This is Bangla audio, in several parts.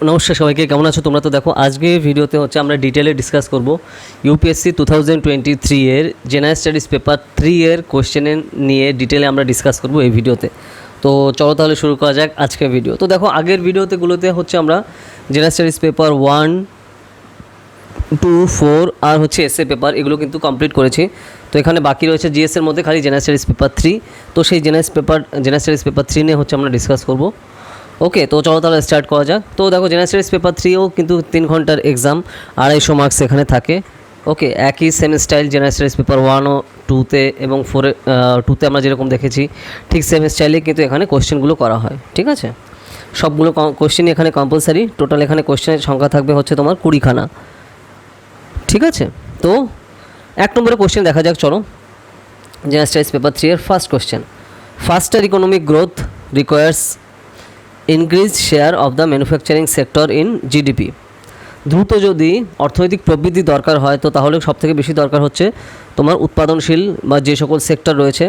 নমস্কার সবাইকে, কেমন আছো তোমরা? তো দেখো আজকে ভিডিওতে হচ্ছে আমরা ডিটেলে ডিসকাস করব ইউপিএসসি 2023 এর জেনারেল স্টাডিজ পেপার 3 এর কোশ্চেন নিয়ে ডিটেলে আমরা ডিসকাস করব এই ভিডিওতে। তো চলো তাহলে শুরু করা যাক আজকের ভিডিও। তো দেখো আগের ভিডিওতেগুলোতে হচ্ছে আমরা জেনারেল স্টাডিজ পেপার 1, 2, 4 আর হচ্ছে এসএ পেপার এগুলো কিন্তু কমপ্লিট করেছি। তো এখানে বাকি রয়েছে জিএসের মধ্যে খালি জেনারেল স্টাডিজ পেপার 3। তো সেই জেনারেল স্টাডিজ পেপার 3 নিয়ে হচ্ছে আমরা ডিসকাস করব। ওকে, তো চলো তাহলে স্টার্ট করা যাক। তো দেখো জেনারেল স্টাডিজ পেপার 3ও কিন্তু 3 ঘন্টার এক্সাম, 250 মার্কস এখানে থাকে। ওকে, একই same style general studies paper 1 ও 2তে এবং 2তে আমরা যেরকম দেখেছি ঠিক সেম স্টাইলে কিন্তু এখানে কোশ্চেনগুলো করা হয়। ঠিক আছে, সবগুলো কোশ্চেনই এখানে কম্পালসারি। টোটাল এখানে কোশ্চেনের সংখ্যা থাকবে হচ্ছে তোমার 20খানা। ঠিক আছে, তো 1 নম্বরে কোশ্চেন দেখা যাক। চলো, জেনারেল স্টাডিজ পেপার 3 এর first question, ফাস্টার economic growth requires increase share of the manufacturing sector in GDP. দ্রুত যদি অর্থনৈতিক প্রবৃদ্ধি দরকার হয় তো তাহলে সবথেকে বেশি দরকার হচ্ছে তোমার উৎপাদনশীল বা যে সকল সেক্টর রয়েছে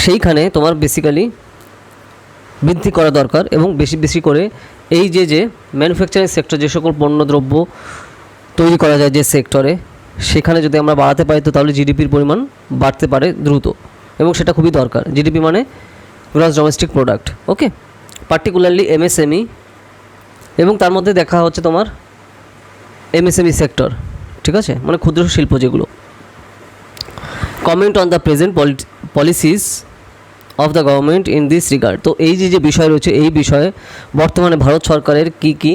সেইখানে তোমার বেসিক্যালি বৃদ্ধি করা দরকার, এবং বেশি করে এই যে ম্যানুফ্যাকচারিং সেক্টর, যে সকল পণ্যদ্রব্য তৈরি করা যায় যে সেক্টরে, সেখানে যদি আমরা বাড়াতে পারি তো তাহলে জিডিপির পরিমাণ বাড়তে পারে দ্রুত, এবং সেটা খুবই দরকার। জিডিপি মানে গ্রস ডোমেস্টিক প্রোডাক্ট। ওকে, পার্টিকুলারলি এমএসএমই, এবং তার মধ্যে দেখা হচ্ছে তোমার এমএসএমই সেক্টর। ঠিক আছে, মানে ক্ষুদ্র শিল্প যেগুলো। Comment on the present policies of the government in this regard. তো এই যে বিষয় রয়েছে, এই বিষয়ে বর্তমানে ভারত সরকারের কী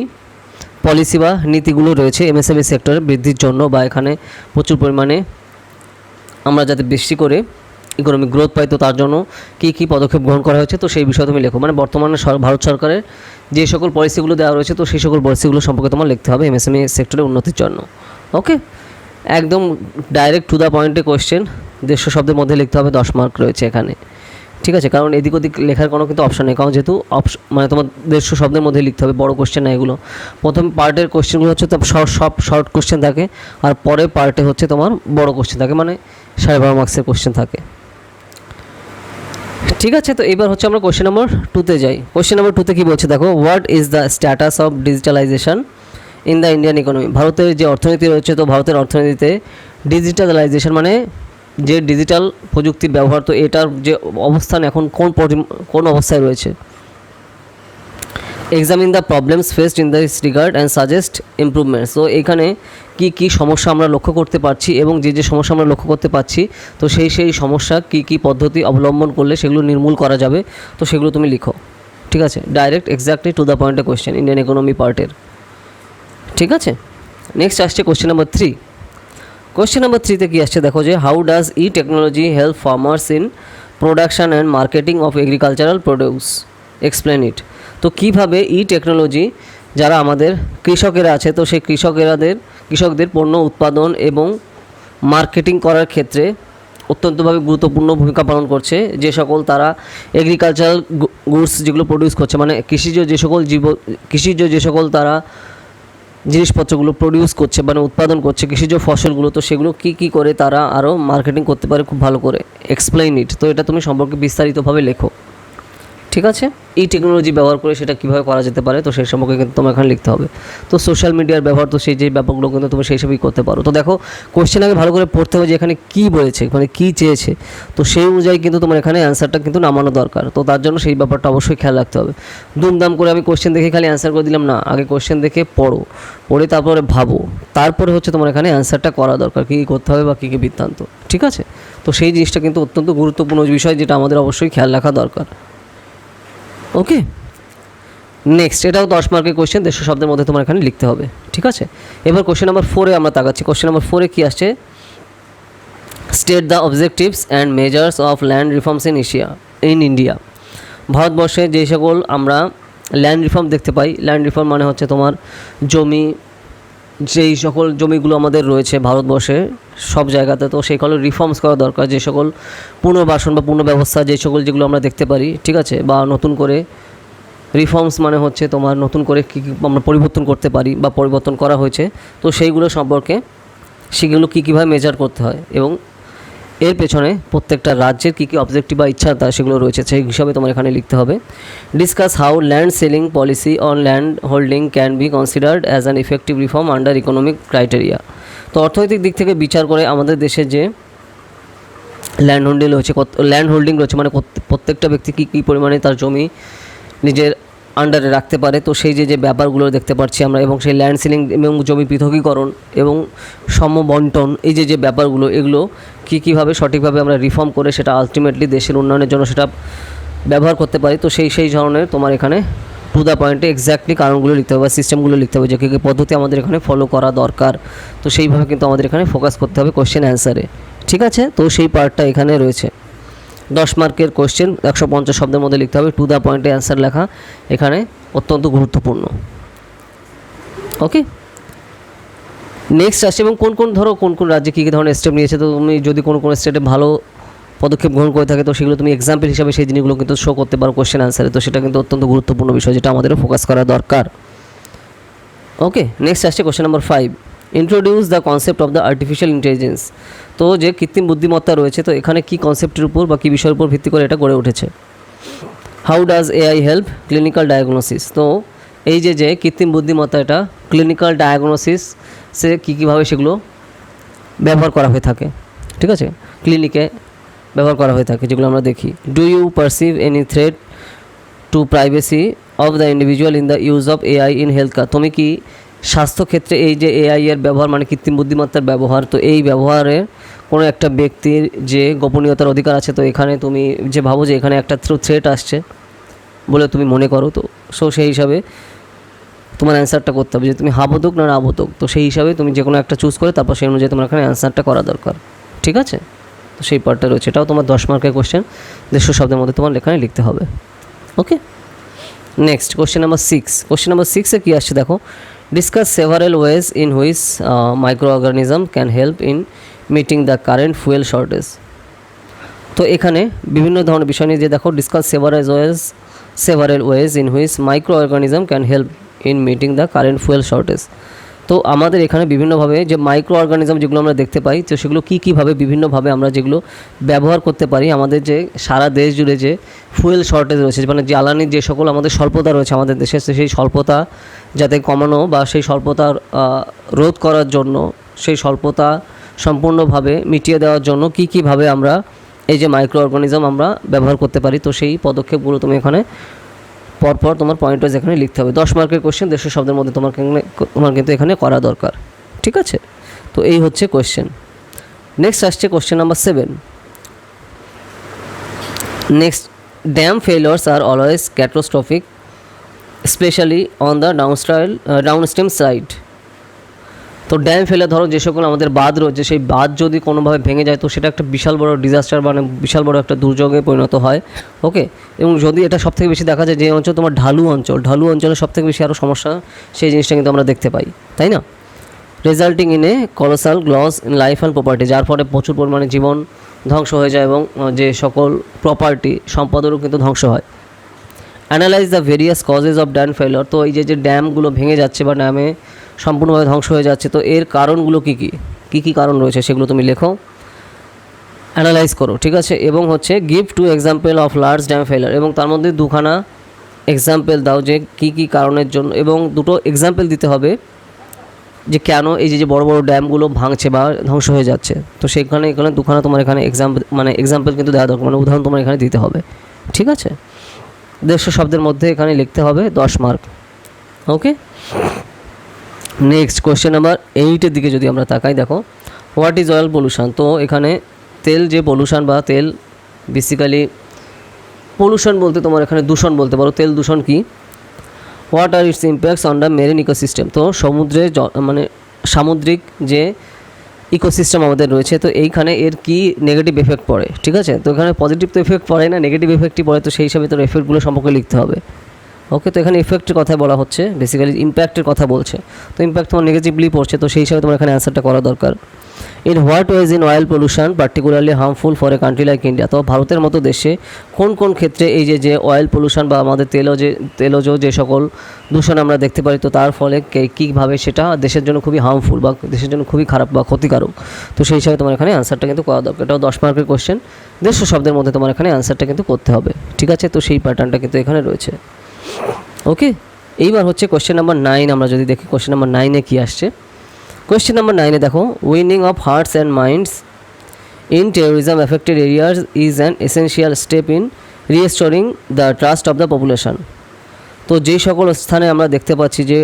পলিসি বা নীতিগুলো রয়েছে এমএসএমই সেক্টরে বৃদ্ধির জন্য, বা এখানে প্রচুর পরিমাণে আমরা যাতে বেশি করে ইকোনমিক গ্রোথ পাই তো তার জন্য কী পদক্ষেপ গ্রহণ করা হয়েছে, তো সেই বিষয়ে তুমি লেখো। মানে বর্তমানে ভারত সরকারের যে সকল পলিসিগুলো দেওয়া রয়েছে তো সেই সকল পলিসিগুলো সম্পর্কে তোমার লিখতে হবে এমএসএমই সেক্টরের উন্নতির জন্য। ওকে, একদম ডাইরেক্ট টু দ্য পয়েন্টে কোয়েশ্চেন, 150 শব্দের মধ্যে লিখতে হবে, 10 মার্ক রয়েছে এখানে। ঠিক আছে, কারণ এদিক ওদিক লেখার কোনো কিন্তু অপশান নেই, কারণ যেহেতু মানে তোমার 150 শব্দের মধ্যে লিখতে হবে, বড় কোশ্চেন না এগুলো। প্রথম পার্টের কোশ্চেনগুলো হচ্ছে তো সব শর্ট কোশ্চেন থাকে, আর পরের পার্টে হচ্ছে তোমার বড় কোশ্চেন থাকে, মানে 12.5 মার্কসের কোশ্চেন থাকে। ঠিক আছে, তো এবার হচ্ছে আমরা কোশ্চেন নম্বর 2তে যাই। কোশ্চেন নম্বর 2তে কী বলছে দেখো, what is the status of digitalization in the Indian economy. ভারতের যে অর্থনীতি রয়েছে তো ভারতের অর্থনীতিতে ডিজিটালাইজেশন মানে যে ডিজিটাল প্রযুক্তির ব্যবহার, তো এটার যে অবস্থান এখন কোন অবস্থায় রয়েছে। Examine the problems faced in this regard and suggest improvements. তো এখানে কী সমস্যা আমরা লক্ষ্য করতে পারছি, এবং যে সমস্যা আমরা লক্ষ্য করতে পারছি তো সেই সমস্যা কী পদ্ধতি অবলম্বন করলে সেগুলো নির্মূল করা যাবে, তো সেগুলো তুমি লিখো। ঠিক আছে, ডাইরেক্ট এক্স্যাক্টলি টু দ্য পয়েন্টে কোয়েশ্চেন ইন্ডিয়ান ইকোনমি পার্টের। ঠিক আছে, নেক্সট আসছে কোয়েশ্চেন নাম্বার 3। কোয়েশ্চেন নাম্বার 3তে কী আসছে দেখো, যে how does technology help farmers in production and marketing of agricultural produce, explain it. তো কীভাবে টেকনোলজি যারা আমাদের কৃষকেরা আছে তো সেই কৃষকদের পণ্য উৎপাদন এবং মার্কেটিং করার ক্ষেত্রে অত্যন্তভাবে গুরুত্বপূর্ণ ভূমিকা পালন করছে। যে সকল তারা এগ্রিকালচারাল গুডস যেগুলো প্রডিউস করছে, মানে কৃষিজ যে সকল তারা জিনিসপত্রগুলো প্রডিউস করছে মানে উৎপাদন করছে, কৃষিজ ফসলগুলো, তো সেগুলো কী করে তারা আরও মার্কেটিং করতে পারে খুব ভালো করে, এক্সপ্লেইন ইট। তো এটা তুমি সম্পর্কে বিস্তারিতভাবে লেখো। ঠিক আছে, টেকনোলজি ব্যবহার করে সেটা কীভাবে করা যেতে পারে তো সেই সম্পর্কে কিন্তু তোমার এখানে লিখতে হবে। তো সোশ্যাল মিডিয়ার ব্যবহার, তো সেই যে ব্যাপারগুলো কিন্তু তুমি সেই সবই করতে পারো। তো দেখো কোশ্চেন আগে ভালো করে পড়তে হবে যে এখানে কী বলেছে, মানে কী চেয়েছে, তো সেই অনুযায়ী কিন্তু তোমার এখানে অ্যান্সারটা কিন্তু নামানো দরকার। তো তার জন্য সেই ব্যাপারটা অবশ্যই খেয়াল রাখতে হবে। দুমদাম করে আমি কোশ্চেন দেখে খালি অ্যান্সার করে দিলাম না, আগে কোশ্চেন দেখে পড়ে তারপরে ভাবো, তারপরে হচ্ছে তোমার এখানে অ্যান্সারটা করা দরকার, কী করতে হবে বা কী বৃত্তান্ত। ঠিক আছে, তো সেই জিনিসটা কিন্তু অত্যন্ত গুরুত্বপূর্ণ বিষয়, যেটা আমাদের অবশ্যই খেয়াল রাখা দরকার। ওকে, নেক্সট, এটাও 10 মার্কের কোয়েশ্চেন, 150 শব্দের মধ্যে তোমার এখানে লিখতে হবে। ঠিক আছে, এবার কোয়েশ্চেন নাম্বার 4-এ আমরা তাকাচ্ছি। কোয়েশ্চেন নাম্বার 4-এ কী আসছে, state the objectives and measures of land reforms in India. ভারতবর্ষে যে সকল আমরা ল্যান্ড রিফর্ম দেখতে পাই, ল্যান্ড রিফর্ম মানে হচ্ছে তোমার জমি, যেই সকল জমিগুলো আমাদের রয়েছে ভারতবর্ষে সব জায়গাতে, তো সেইগুলো রিফর্মস করা দরকার। যে সকল পুনর্বাসন বা পুনর্ব্যবস্থা যেগুলো আমরা দেখতে পারি, ঠিক আছে, বা নতুন করে রিফর্মস মানে হচ্ছে তোমার নতুন করে কী আমরা পরিবর্তন করতে পারি বা পরিবর্তন করা হয়েছে, তো সেইগুলো সম্পর্কে সেগুলো কীভাবে মেজার করতে হয় এবং এর পেছনে প্রত্যেকটা রাজ্যের কী কী অবজেক্টিভ বা ইচ্ছা তা সেগুলো রয়েছে সেই হিসাবে তোমার এখানে লিখতে হবে। Discuss how land selling policy on land holding can be considered as an effective reform under economic criteria. তো অর্থনৈতিক দিক থেকে বিচার করে আমাদের দেশে যে ল্যান্ড হোল্ডিং রয়েছে মানে প্রত্যেকটা ব্যক্তি কী কী পরিমাণে তার জমি নিজের আন্ডারে রাখতে পারে, তো সেই যে ব্যাপারগুলো দেখতে পাচ্ছি আমরা, এবং সেই ল্যান্ড সিলিং এবং জমি পৃথকীকরণ এবং সমবন্টন এই যে ব্যাপারগুলো এগুলো কীভাবে সঠিকভাবে আমরা রিফর্ম করে সেটা আলটিমেটলি দেশের উন্নয়নের জন্য সেটা ব্যবহার করতে পারি। তো সেই ধরনের তোমার এখানে টু দ্য পয়েন্টে এক্স্যাক্টলি কারণগুলো লিখতে হবে বা সিস্টেমগুলো লিখতে হবে যে কী কী পদ্ধতি আমাদের এখানে ফলো করা দরকার। তো সেইভাবে কিন্তু আমাদের এখানে ফোকাস করতে হবে কোশ্চেন অ্যান্সারে, ঠিক আছে। তো সেই পার্টটা এখানে রয়েছে। 10 মার্কের কোশ্চেন 150 শব্দের মধ্যে লিখতে হবে, টু দ্য পয়েন্টে অ্যান্সার লেখা এখানে অত্যন্ত গুরুত্বপূর্ণ। ওকে, নেক্সট আসছে এবং কোন কোন রাজ্যে কী কী ধরনের স্টেপ নিয়েছে। তো তুমি যদি কোনো স্টেটে ভালো পদক্ষেপ গ্রহণ করে থাকে তো সেগুলো তুমি এক্সাম্পল হিসাবে সেই জিনিসগুলো কিন্তু শো করতে পারো কোশ্চেন অ্যান্সারে। তো সেটা কিন্তু অত্যন্ত গুরুত্বপূর্ণ বিষয় যেটা আমাদের ফোকাস করা দরকার। ওকে, নেক্সট আসছে question number 5, introduce the concept of the artificial intelligence. তো যে কৃত্রিম বুদ্ধিমত্তা রয়েছে তো এখানে কী কনসেপ্টের উপর বা কী বিষয়ের উপর ভিত্তি করে এটা গড়ে উঠেছে। How does AI help clinical diagnosis. তো এই যে কৃত্রিম বুদ্ধিমত্তা এটা ক্লিনিক্যাল ডায়াগনোসিস সে কীভাবে সেগুলো ব্যবহার করা হয়ে থাকে, ঠিক আছে, ক্লিনিকে ব্যবহার করা হয়ে থাকে যেগুলো আমরা দেখি। Do you perceive any threat to privacy of the individual in the use of AI in health care. তুমি কি স্বাস্থ্যক্ষেত্রে এই যে এআই এর ব্যবহার মানে কৃত্রিম বুদ্ধিমত্তার ব্যবহার, তো এই ব্যবহারে কোনো একটা ব্যক্তির যে গোপনীয়তার অধিকার আছে, তো এখানে তুমি যে ভাবো যে এখানে একটা থ্রেট আসছে বলে তুমি মনে করো, তো সেই হিসাবে তোমার অ্যান্সারটা করতে হবে যে তুমি হাবোধক না আবোধক। তো সেই হিসাবে তুমি যে কোনো একটা চুজ করে তারপর সেই অনুযায়ী তোমার এখানে অ্যান্সারটা করা দরকার, ঠিক আছে। তো সেই পার্টটা রয়েছে, এটাও তোমার 10 মার্কের কোশ্চেন 150 শব্দের মধ্যে তোমার এখানে লিখতে হবে। Okay, next question number 6। Question number 6-এ কী আসছে দেখো, discuss several ways in which microorganism can help in meeting the current fuel shortage. তো এখানে বিভিন্ন ধরনের বিষয় নিয়ে যে দেখো, discuss several ways in which microorganism can help in meeting the current fuel shortage. তো আমাদের এখানে বিভিন্নভাবে যে মাইক্রো অর্গানিজম যেগুলো আমরা দেখতে পাই তো সেগুলো কীভাবে বিভিন্নভাবে আমরা যেগুলো ব্যবহার করতে পারি আমাদের যে সারা দেশ জুড়ে যে ফুয়েল শর্টেজ রয়েছে মানে জ্বালানির যে সকল আমাদের স্বল্পতা রয়েছে আমাদের দেশে, সেই স্বল্পতা যাতে কমানো বা সেই স্বল্পতা রোধ করার জন্য, সেই স্বল্পতা সম্পূর্ণভাবে মিটিয়ে দেওয়ার জন্য কীভাবে আমরা এই যে মাইক্রো অর্গানিজম আমরা ব্যবহার করতে পারি। তো সেই পদক্ষেপগুলো তুমি এখানে পরপর তোমার পয়েন্ট ওয়াইজ এখানে লিখতে হবে। 10 মার্কের কোশ্চেন 150 শব্দের মধ্যে তোমার কিন্তু এখানে করা দরকার, ঠিক আছে। তো এই হচ্ছে কোশ্চেন। নেক্সট আসছে question number 7। Next, dam failures are always catastrophic specially on the downstream side. তো ড্যাম ফেলে ধরো যে সকল আমাদের বাঁধ রয়েছে সেই বাঁধ যদি কোনোভাবে ভেঙে যায় তো সেটা একটা বিশাল বড় ডিজাস্টার মানে বিশাল বড় একটা দুর্যোগে পরিণত হয়। ওকে, এবং যদি এটা সবথেকে বেশি দেখা যায় যে অঞ্চল তোমার ঢালু অঞ্চলে সবথেকে বেশি আরও সমস্যা সেই জিনিসটা কিন্তু আমরা দেখতে পাই, তাই না। Resulting in a colossal loss in life and property, যার ফলে প্রচুর পরিমাণে জীবন ধ্বংস হয়ে যায় এবং যে সকল প্রপার্টি সম্পদেরও কিন্তু ধ্বংস হয়। Analyse the various causes of dam failure. তো এই যে ড্যামগুলো ভেঙে যাচ্ছে বা ড্যামে সম্পূর্ণভাবে ধ্বংস হয়ে যাচ্ছে তো এর কারণগুলো কী কারণ রয়েছে সেগুলো তুমি লেখো, অ্যানালাইজ করো, ঠিক আছে। এবং হচ্ছে give 2 example of large dam failure, এবং তার মধ্যে 2খানা এক্সাম্পল দাও যে কী কারণের জন্য, এবং 2টো এক্সাম্পল দিতে হবে যে কেন এই যে বড় বড় ড্যামগুলো ভাঙছে বা ধ্বংস হয়ে যাচ্ছে। তো এখানে 2খানা তোমার এখানে এক্সাম্পল কিন্তু দেওয়া দরকার, মানে উদাহরণ তোমার এখানে দিতে হবে, ঠিক আছে। 150 শব্দের মধ্যে এখানে লিখতে হবে, 10 মার্ক। ওকে, নেক্সট কোশ্চেন নাম্বার 8-এর দিকে যদি আমরা তাকাই দেখো, হোয়াট ইজ অয়েল পলিউশন। তো এখানে তেল যে পলিউশন বা তেল বেসিক্যালি পলিউশন বলতে তোমার এখানে দূষণ বলতে পারো, তেল দূষণ কি। What are it's impacts on the marine ecosystem. তো সমুদ্রে মানে সামুদ্রিক যে ইকোসিস্টেম আমাদের রয়েছে তো এইখানে এর কি নেগেটিভ এফেক্ট পড়ে, ঠিক আছে। তো এখানে পজিটিভ তো এফেক্ট পড়ে না, নেগেটিভ এফেক্টই পড়ে, তো সেই হিসাবে তোর এফেক্টগুলো সম্পর্কে লিখতে হবে, ওকে, তো এখানে ইফেক্টের কথা বলা হচ্ছে, বেসিক্যালি ইম্প্যাক্টের কথা বলছে। তো ইম্প্যাক্ট তোমার নেগেটিভলি পড়ছে, তো সেই হিসাবে তোমার এখানে অ্যান্সারটা করা দরকার। In what ways in oil pollution particularly harmful for a country like India. তো ভারতের মতো দেশে কোন কোন ক্ষেত্রে এই যে অয়েল পলিউশন বা আমাদের তেলজ যে সকল দূষণ আমরা দেখতে পারি, তো তার ফলে কীভাবে সেটা দেশের জন্য খুবই হার্মফুল বা দেশের জন্য খুবই খারাপ বা ক্ষতিকারক। তো সেই হিসাবে তোমার এখানে অ্যান্সারটা কিন্তু করা দরকার। এটাও 10 মার্কের কোশ্চেন, 150 শব্দের মধ্যে তোমার এখানে অ্যান্সারটা কিন্তু করতে হবে, ঠিক আছে। তো সেই প্যাটার্নটা কিন্তু এখানে রয়েছে। ওকে, এইবার হচ্ছে কোশ্চেন নাম্বার 9। আমরা যদি দেখি কোশ্চেন নাম্বার 9-এ কী আসছে। কোয়েশ্চেন নাম্বার 9-এ দেখো, winning of hearts and minds in terrorism affected areas is an essential step in restoring the trust of the population. তো যেই সকল স্থানে আমরা দেখতে পাচ্ছি যে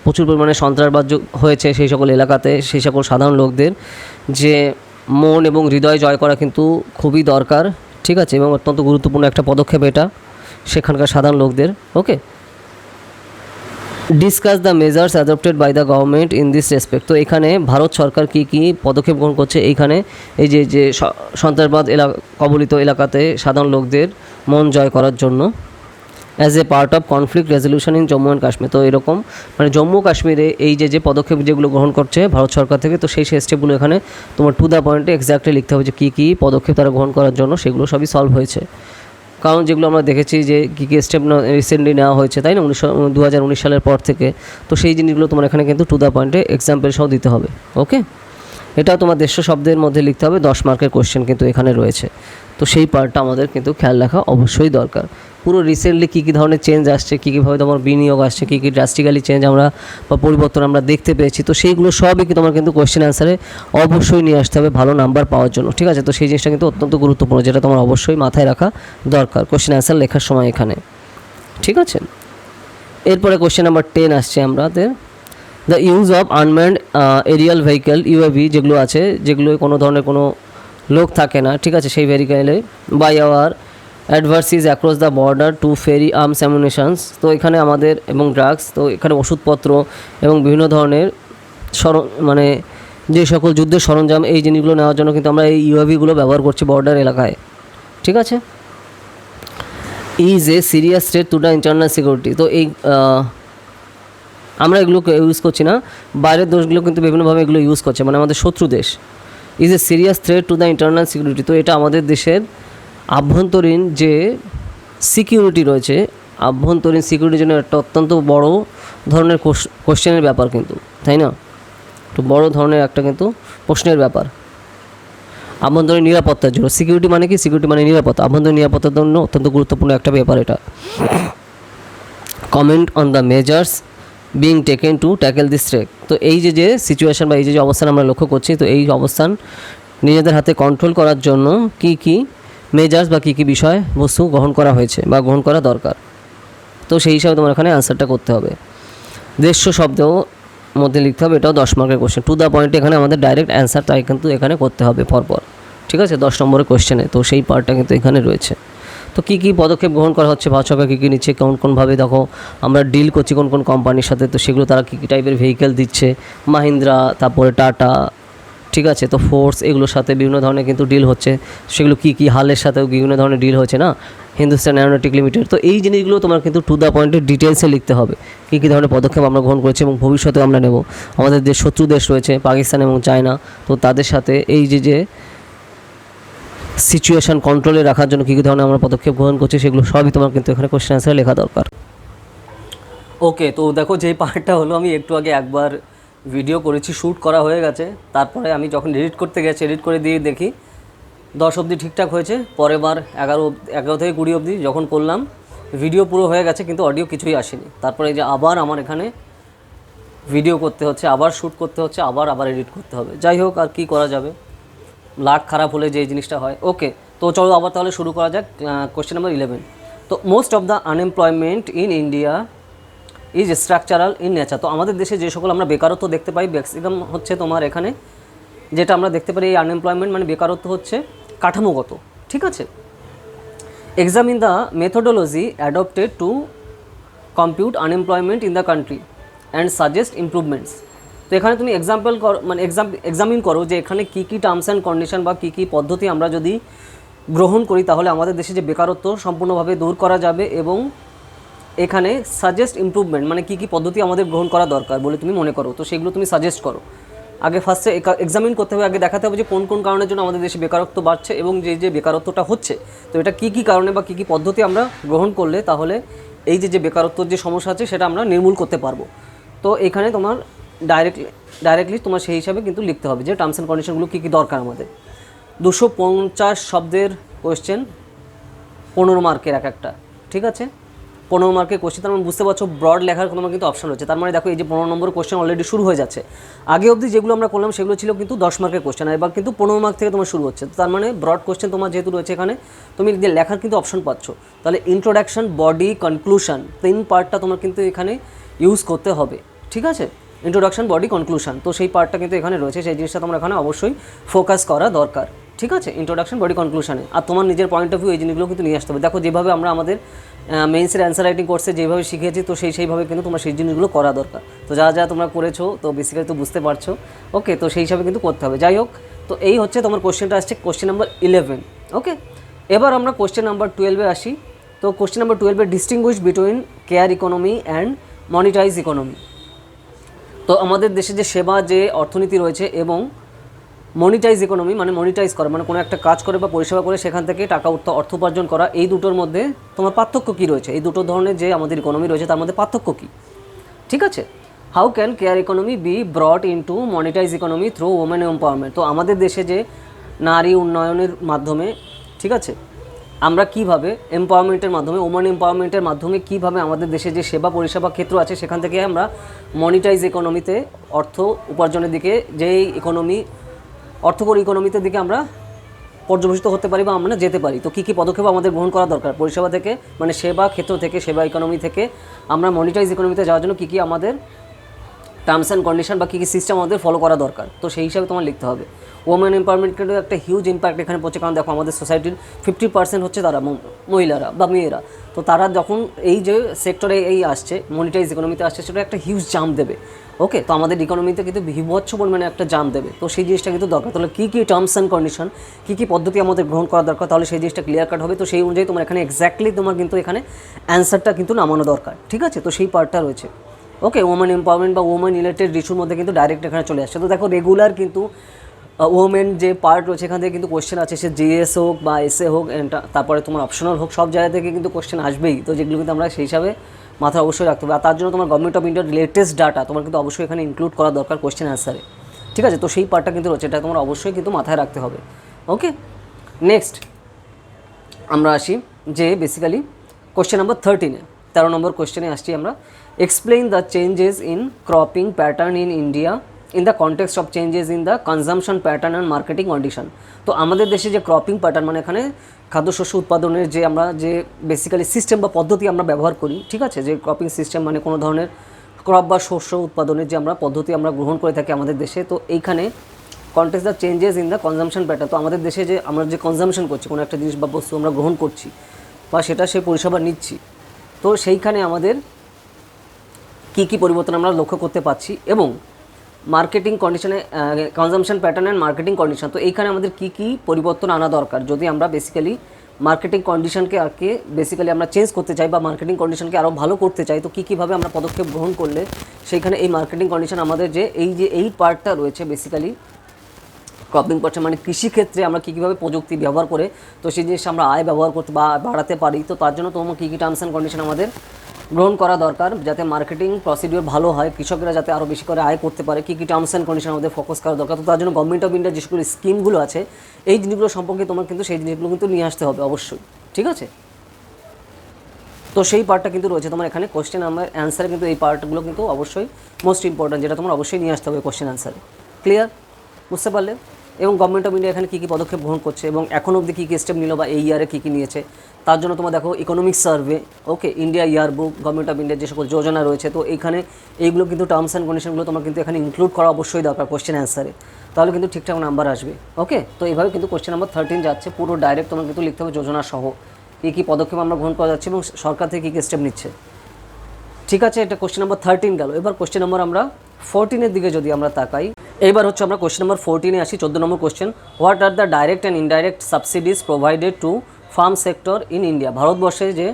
প্রচুর পরিমাণে সন্ত্রাসবাদ হয়েছে, সেই সকল এলাকাতে সেই সকল সাধারণ লোকদের যে মন এবং হৃদয় জয় করা কিন্তু খুবই দরকার, ঠিক আছে, এবং অত্যন্ত গুরুত্বপূর্ণ একটা পদক্ষেপ এটা সেখানকার সাধারণ লোকদের। Okay, discuss the measures adopted by the government in this respect. তো এখানে ভারত সরকার কী কী পদক্ষেপ গ্রহণ করছে এইখানে এই যে সন্ত্রাসবাদ কবলিত এলাকাতে সাধারণ লোকদের মন জয় করার জন্য, as a part of conflict resolution in Jammu and Kashmir. তো এরকম মানে জম্মু কাশ্মীরে এই যে পদক্ষেপ যেগুলো গ্রহণ করছে ভারত সরকার থেকে, তো সেই স্টেপগুলো এখানে তোমার টু দ্য পয়েন্টে এক্স্যাক্টলি লিখতে হবে যে কী কী পদক্ষেপ তারা গ্রহণ করার জন্য, সেগুলো সবই সলভ হয়েছে। কারণ যেগুলো আমরা দেখেছি যে কী কী স্টেপ রিসেন্টলি নেওয়া হয়েছে, তাই না, 2019 সালের পর থেকে। তো সেই জিনিসগুলো তোমার এখানে কিন্তু টু দ্য পয়েন্টে এক্সাম্পল সহ দিতে হবে। ওকে, এটাও তোমার 150 শব্দের মধ্যে লিখতে হবে, 10 মার্কের কোশ্চেন কিন্তু এখানে রয়েছে। তো সেই পার্টটা আমাদের কিন্তু খেয়াল রাখা অবশ্যই দরকার। পুরো রিসেন্টলি কী কী ধরনের চেঞ্জ আসছে, কীভাবে তোমার বিনিয়োগ আসছে, কী ড্রাস্টিক্যালি চেঞ্জ আমরা বা পরিবর্তন আমরা দেখতে পেয়েছি, তো সেইগুলো সবই কি তোমার কিন্তু কোয়েশ্চেন অ্যান্সারে অবশ্যই নিয়ে আসতে হবে ভালো নাম্বার পাওয়ার জন্য, ঠিক আছে। তো সেই জিনিসটা কিন্তু অত্যন্ত গুরুত্বপূর্ণ, যেটা তোমার অবশ্যই মাথায় রাখা দরকার কোয়েশ্চেন অ্যান্সার লেখার সময় এখানে, ঠিক আছে। এরপরে কোয়েশ্চেন নাম্বার 10 আসছে আমাদের, the use of unmanned Arial vehicle UAV যেগুলো আছে, যেগুলো কোনো ধরনের কোনো লোক থাকে না, ঠিক আছে, সেই ভেহিক্যালে by our adversaries across the border to ferry arms ammunitions. তো এখানে আমাদের এবং ড্রাগস, তো এখানে ওষুধপত্র এবং বিভিন্ন ধরনের মানে যে সকল যুদ্ধের সরঞ্জাম এই জিনিসগুলো নেওয়ার জন্য কিন্তু আমরা এই ইউএভিগুলো ব্যবহার করছি বর্ডার এলাকায়, ঠিক আছে। Is a serious threat to the internal security. তো এই আমরা এগুলোকে ইউজ করছি না, বাইরের দেশগুলো কিন্তু বিভিন্নভাবে এগুলো ইউজ করছে, মানে আমাদের শত্রু দেশ। Is a serious threat to the internal security. তো এটা আমাদের দেশের আভ্যন্তরীণ যে সিকিউরিটি রয়েছে, আভ্যন্তরীণ সিকিউরিটির জন্য একটা অত্যন্ত বড় ধরনের কোশ্চেনের ব্যাপার কিন্তু, তাই না, একটু বড় ধরনের একটা কিন্তু প্রশ্নের ব্যাপার। আভ্যন্তরীণ নিরাপত্তার জন্য সিকিউরিটি মানে কি, সিকিউরিটি মানে নিরাপত্তা, আভ্যন্তরীণ নিরাপত্তার জন্য অত্যন্ত গুরুত্বপূর্ণ একটা ব্যাপার এটা। Comment on the measures being taken to tackle this threat. তো এই যে সিচুয়েশান বা এই যে অবস্থান আমরা লক্ষ্য করছি, তো এই অবস্থান নিজেদের হাতে কন্ট্রোল করার জন্য কী মেজার্স বা কী বিষয় বস্তু গ্রহণ করা হয়েছে বা গ্রহণ করা দরকার। তো সেই হিসাবে তোমার এখানে অ্যান্সারটা করতে হবে, 150 শব্দের মধ্যে লিখতে হবে। এটাও 10 মার্কের কোশ্চেন, টু দ্য পয়েন্টে এখানে আমাদের ডাইরেক্ট অ্যান্সার তাই কিন্তু এখানে করতে হবে পরপর, ঠিক আছে, 10 নম্বরের কোশ্চেনে। তো সেই পার্টটা কিন্তু এখানে রয়েছে। তো কী পদক্ষেপ গ্রহণ করা হচ্ছে, ভারত সরকার কী নিচ্ছে, কোনভাবে দেখো আমরা ডিল করছি কোন কোম্পানির সাথে, তো সেগুলো তারা কী টাইপের ভেহিক্যাল দিচ্ছে, মাহিন্দ্রা, তারপরে টাটা, ঠিক আছে, তো ফোর্স, এগুলোর সাথে বিভিন্ন ধরনের কিন্তু ডিল হচ্ছে, সেগুলো কী হালের সাথেও বিভিন্ন ধরনের ডিল হচ্ছে না, হিন্দুস্তান অ্যারোনটিক লিমিটেড। তো এই জিনিসগুলো তোমার কিন্তু টু দ্য পয়েন্টে ডিটেলসে লিখতে হবে, কী ধরনের পদক্ষেপ আমরা গ্রহণ করেছি এবং ভবিষ্যতেও আমরা নেব। আমাদের যে শত্রু দেশ রয়েছে পাকিস্তান এবং চায়না, তো তাদের সাথে এই যে সিচুয়েশান কন্ট্রোলে রাখার জন্য কী ধরনের আমরা পদক্ষেপ গ্রহণ করছি, সেগুলো সবই তোমার কিন্তু এখানে কোয়েশ্চেন অ্যান্সারে লেখা দরকার। ওকে, তো দেখো যেই পার্টটা হলো, আমি একটু আগে একবার ভিডিও করেছি, শ্যুট করা হয়ে গেছে, তারপরে আমি যখন এডিট করতে গেছি, এডিট করে দিয়ে দেখি 10 অবধি ঠিকঠাক হয়েছে, পরের বার 11 থেকে 20 অবধি যখন করলাম ভিডিও পুরো হয়ে গেছে কিন্তু অডিও কিছুই আসেনি। তারপরে যে আবার আমার এখানে ভিডিও করতে হচ্ছে, আবার শ্যুট করতে হচ্ছে, আবার এডিট করতে হবে। যাই হোক, আর কি করা যাবে, লাক খারাপ হলে যে জিনিসটা হয়। ওকে, তো চলো আবার তাহলে শুরু করা যাক। কোয়েশ্চেন নাম্বার 11, তো most of the unemployment in India is structural in nature. তো আমাদের দেশে যে সকল আমরা বেকারত্ব দেখতে পাই, ম্যাক্সিমাম হচ্ছে তোমার এখানে যেটা আমরা দেখতে পারি, এই আনএমপ্লয়মেন্ট মানে বেকারত্ব হচ্ছে কাঠামোগত, ঠিক আছে। Examine the methodology adopted to compute unemployment in the country and suggest improvements. তো এখানে তুমি এক্সামিন করো যে এখানে কী টার্মস অ্যান্ড কন্ডিশন বা কী পদ্ধতি আমরা যদি গ্রহণ করি তাহলে আমাদের দেশে যে বেকারত্ব সম্পূর্ণভাবে দূর করা যাবে এবং এখানে সাজেস্ট ইমপ্রুভমেন্ট মানে কী কী পদ্ধতি আমাদের গ্রহণ করা দরকার বলে তুমি মনে করো, তো সেগুলো তুমি সাজেস্ট করো। আগে ফার্স্টে এক্সামিন করতে হবে, আগে দেখাতে হবে যে কোন কোন কারণের জন্য আমাদের দেশে বেকারত্ব বাড়ছে এবং যে বেকারত্বটা হচ্ছে, তো এটা কী কী কারণে বা কী কী পদ্ধতি আমরা গ্রহণ করলে তাহলে এই যে বেকারত্বর যে সমস্যা আছে সেটা আমরা নির্মূল করতে পারবো। তো এখানে তোমার ডাইরেক্টলি তোমার সেই হিসাবে কিন্তু লিখতে হবে যে টার্মস অ্যান্ড কন্ডিশনগুলো কী কী দরকার আমাদের। 250 শব্দের কোয়েশ্চেন, 15 মার্কের এক একটা, ঠিক আছে? 15 মার্কের কোয়েশ্চেন, তার মানে বুঝতে পারছো ব্রড লেখার কোনো কিন্তু অপশন রয়েছে। তার মানে দেখো এই যে 15 নম্বর কোয়েশ্চেন অলরেডি শুরু হয়ে যাচ্ছে। আগে অবধি যেগুলো আমরা করলাম সেগুলো ছিল কিন্তু 10 মার্কের কোয়েশ্চেন, এবার কিন্তু 15 মার্ক থেকে তোমার শুরু হচ্ছে। তার মানে ব্রড কোয়েশ্চেন তোমার যেহেতু রয়েছে এখানে, তুমি যে লেখার কিন্তু অপশন পাচ্ছ। তাহলে ইন্ট্রোডাকশন, বডি, কনক্লুশন, 3 পার্টটা তোমার কিন্তু এখানে ইউজ করতে হবে, ঠিক আছে? ইন্ট্রোডাকশন, বডি, কনক্লুশন, তো সেই পার্টটা কিন্তু এখানে রয়েছে, সেই জিনিসটা তোমরা এখানে অবশ্যই ফোকাস করা দরকার, ঠিক আছে? Introduction, body, কনক্লুশনে। আর তোমার নিজের পয়েন্ট অফ ভিউ এই জিনিসগুলো কিন্তু নিয়ে আসতে হবে। দেখো যেভাবে আমরা আমাদের মেইনসের অ্যান্সার রাইটিং কোর্সে যেভাবে শিখেছি, তো সেইভাবে কিন্তু তোমার সেই জিনিসগুলো করা দরকার। তো যা তোমরা করেছো তো বেসিক্যালি তো বুঝতে পারছো, ওকে? তো সেই হিসাবে কিন্তু করতে হবে। যাই হোক, তো এই হচ্ছে তোমার কোশ্চেনটা আসছে কোশ্চেন নাম্বার 11, ওকে? এবার আমরা কোশ্চেন নাম্বার 12-এ আসি। তো কোশ্চেন নাম্বার 12-এ distinguish between care economy and monetize economy. তো আমাদের দেশে যে সেবা যে অর্থনীতি রয়েছে এবং মনিটাইজ ইকোনমি মানে মনিটাইজ করা মানে কোনো একটা কাজ করে বা পরিষেবা করে সেখান থেকে টাকা অর্থ উপার্জন করা, এই দুটোর মধ্যে তোমার পার্থক্য কী রয়েছে? এই দুটো ধরনের যে আমাদের ইকোনমি রয়েছে তার মধ্যে পার্থক্য কী, ঠিক আছে? How can care economy be brought into monetize economy through women empowerment. তো আমাদের দেশে যে নারী উন্নয়নের মাধ্যমে, ঠিক আছে, আমরা কিভাবে এম্পাওয়ারমেন্টের মাধ্যমে, ওমেন এম্পাওয়ারমেন্টের মাধ্যমে কীভাবে আমাদের দেশে যে সেবা পরিষেবা ক্ষেত্র আছে সেখান থেকে আমরা মনিটাইজ ইকোনমিতে অর্থ উপার্জনের দিকে, যেই ইকোনমি অর্থকরী ইকোনমিতে দিকে আমরা পর্যবেসিত হতে পারি বা আমরা যেতে পারি। তো কী কী পদক্ষেপ আমাদের গ্রহণ করা দরকার পরিষেবা থেকে, মানে সেবা ক্ষেত্র থেকে, সেবা ইকোনমি থেকে আমরা মনিটাইজ ইকোনমিতে যাওয়ার জন্য কী কী আমাদের টার্মস অ্যান্ড কন্ডিশন বা কী কী সিস্টেম আমাদের ফলো করা দরকার, তো সেই হিসাবে তোমার লিখতে হবে। ওমেন এম্পাওয়ারমেন্টেরও একটা হিউজ ইম্প্যাক্ট এখানে পড়ছে, কারণ দেখো আমাদের সোসাইটির 50% হচ্ছে তারা মহিলারা বা মেয়েরা। তো তারা যখন এই যে সেক্টরে এই আসছে, মনিটাইজ ইকোনমিতে আসছে, সেটা একটা হিউজ জাম্প দেবে, ওকে? তো আমাদের ইকোনমিতে কিন্তু বিভৎস পরিমাণে একটা জাম্প দেবে। তো সেই জিনিসটা কিন্তু দরকার। তাহলে কী কী টার্মস অ্যান্ড কন্ডিশন, কী কী পদ্ধতি আমাদের গ্রহণ করা দরকার, তাহলে সেই জিনিসটা ক্লিয়ার কাট হবে। তো সেই অনুযায়ী তোমার এখানে এক্স্যাক্টলি তোমার কিন্তু এখানে অ্যান্সারটা কিন্তু নামানো দরকার, ঠিক আছে? তো সেই পার্টটা রয়েছে, ওকে? ওমেন এম্পাওয়ারমেন্ট বা ওমেন রিলেটেড ইস্যুর মধ্যে কিন্তু ডাইরেক্ট এখানে চলে আসছে। তো দেখো রেগুলার কিন্তু ওমেন যে পার্ট রয়েছে এখান থেকে কিন্তু কোশ্চেন আছে, সে জিএস হোক বা এসএ হোক, তারপরে তোমার অপশনাল হোক, সব জায়গা থেকে কিন্তু কোশ্চেন আসবেই। তো যেগুলো কিন্তু আমরা সেই হিসাবে মাথায় অবশ্যই রাখতে হবে। আর তার জন্য তোমার গভর্নমেন্ট অফ ইন্ডিয়ার লেটেস্ট ডাটা তোমার কিন্তু অবশ্যই এখানে ইনক্লুড করা দরকার কোশ্চেন অ্যান্সারে, ঠিক আছে? তো সেই পার্টটা কিন্তু রয়েছে, এটা তোমার অবশ্যই কিন্তু মাথায় রাখতে হবে, ওকে? নেক্সট আমরা আসি যে বেসিক্যালি কোশ্চেন নাম্বার 13-এ, 13 নম্বর কোশ্চেনে আসছি আমরা। Explain the changes in cropping pattern in India in the context of changes in the consumption pattern and marketing condition. তো আমাদের দেশে যে ক্রপিং প্যাটার্ন মানে এখানে খাদ্যশস্য উৎপাদনের যে আমরা যে বেসিক্যালি সিস্টেম বা পদ্ধতি আমরা ব্যবহার করি, ঠিক আছে? যে ক্রপিং সিস্টেম মানে কোনো ধরনের ক্রপ বা শস্য উৎপাদনের যে আমরা পদ্ধতি আমরা গ্রহণ করে থাকি আমাদের দেশে। তো এইখানে context the changes in the consumption pattern, তো আমাদের দেশে যে আমরা যে কনজামশন করছি কোনো একটা জিনিস বা বস্তু আমরা গ্রহণ করছি বা সেটা সেই পরিষেবা নিচ্ছি, তো সেইখানে আমাদের কী কী পরিবর্তন আমরা লক্ষ্য করতে পারছি এবং মার্কেটিং কন্ডিশনে, consumption pattern and marketing condition, তো এইখানে আমাদের কী কী পরিবর্তন আনা দরকার যদি আমরা বেসিক্যালি মার্কেটিং কন্ডিশনকে আরকে বেসিক্যালি আমরা চেঞ্জ করতে চাই বা মার্কেটিং কন্ডিশনকে আরও ভালো করতে চাই। তো কীভাবে আমরা পদক্ষেপ গ্রহণ করলে সেইখানে এই মার্কেটিং কন্ডিশন আমাদের যে এই পার্টটা রয়েছে বেসিক্যালি ক্রপিং পার্টটা মানে কৃষিক্ষেত্রে আমরা কীভাবে প্রযুক্তি ব্যবহার করে তো সেই জিনিসটা আমরা আয় ব্যবহার করতে বা বাড়াতে পারি। তো তার জন্য তোমার কী কী টার্মস অ্যান্ড কন্ডিশন আমাদের গ্রহণ করা দরকার যাতে মার্কেটিং প্রসিডিওর ভালো হয়, কৃষকরা যাতে আরও বেশি করে আয় করতে পারে, কী কী টার্মস অ্যান্ড কন্ডিশন আমাদের ফোকাস করা দরকার। তো তার জন্য গভর্নমেন্ট অফ ইন্ডিয়ার যেগুলো স্কিমগুলো আছে এই জিনিসগুলো সম্পর্কে তোমার কিন্তু সেই জিনিসগুলো কিন্তু নিয়ে আসতে হবে অবশ্যই, ঠিক আছে? তো সেই পার্টটা কিন্তু রয়েছে তোমার এখানে কোশ্চেন আমার অ্যান্সারে, কিন্তু এই পার্টগুলো কিন্তু অবশ্যই মোস্ট ইম্পর্ট্যান্ট, যেটা তোমার অবশ্যই নিয়ে আসতে হবে কোশ্চেন অ্যান্সারে। ক্লিয়ার? বুঝতে পারলে? এবং গভর্নমেন্ট অফ ইন্ডিয়া এখানে কী কী পদক্ষেপ গ্রহণ করছে এবং এখন অবধি কী কী স্টেপ নিল বা এই ইয়ারে কী কী নিয়েছে, তার জন্য তোমার দেখো economic survey, okay, India year book, government of ইন্ডিয়ার যে সকল যোজনা রয়েছে, তো এইখানে এইগুলো কিন্তু টার্মস অ্যান্ড কন্ডিশনগুলো তোমার কিন্তু এখানে ইনক্লুড করা অবশ্যই দরকার কোশ্চেন অ্যান্সারে, তাহলে কিন্তু ঠিকঠাক নাম্বার আসবে, ওকে? তো এইভাবে কিন্তু কোশ্চেন নাম্বার 13 যাচ্ছে, পুরো ডাইরেক্ট তোমার কিন্তু লিখতে হবে যোজনা সহ কী কী পদক্ষেপ আমরা গ্রহণ করা যাচ্ছে এবং সরকার থেকে কী কী স্টেপ নিচ্ছে, ঠিক আছে? এটা কোশ্চেন নাম্বার 13 গেল। এবার কোশ্চেন নাম্বার আমরা 14-এর দিকে যদি আমরা তাকাই, এইবার হচ্ছে আমরা কোশ্চেন নাম্বার 14-এ আসি। 14 number question, what are the direct and indirect subsidies provided to farm sector in India. ভারতবর্ষে যে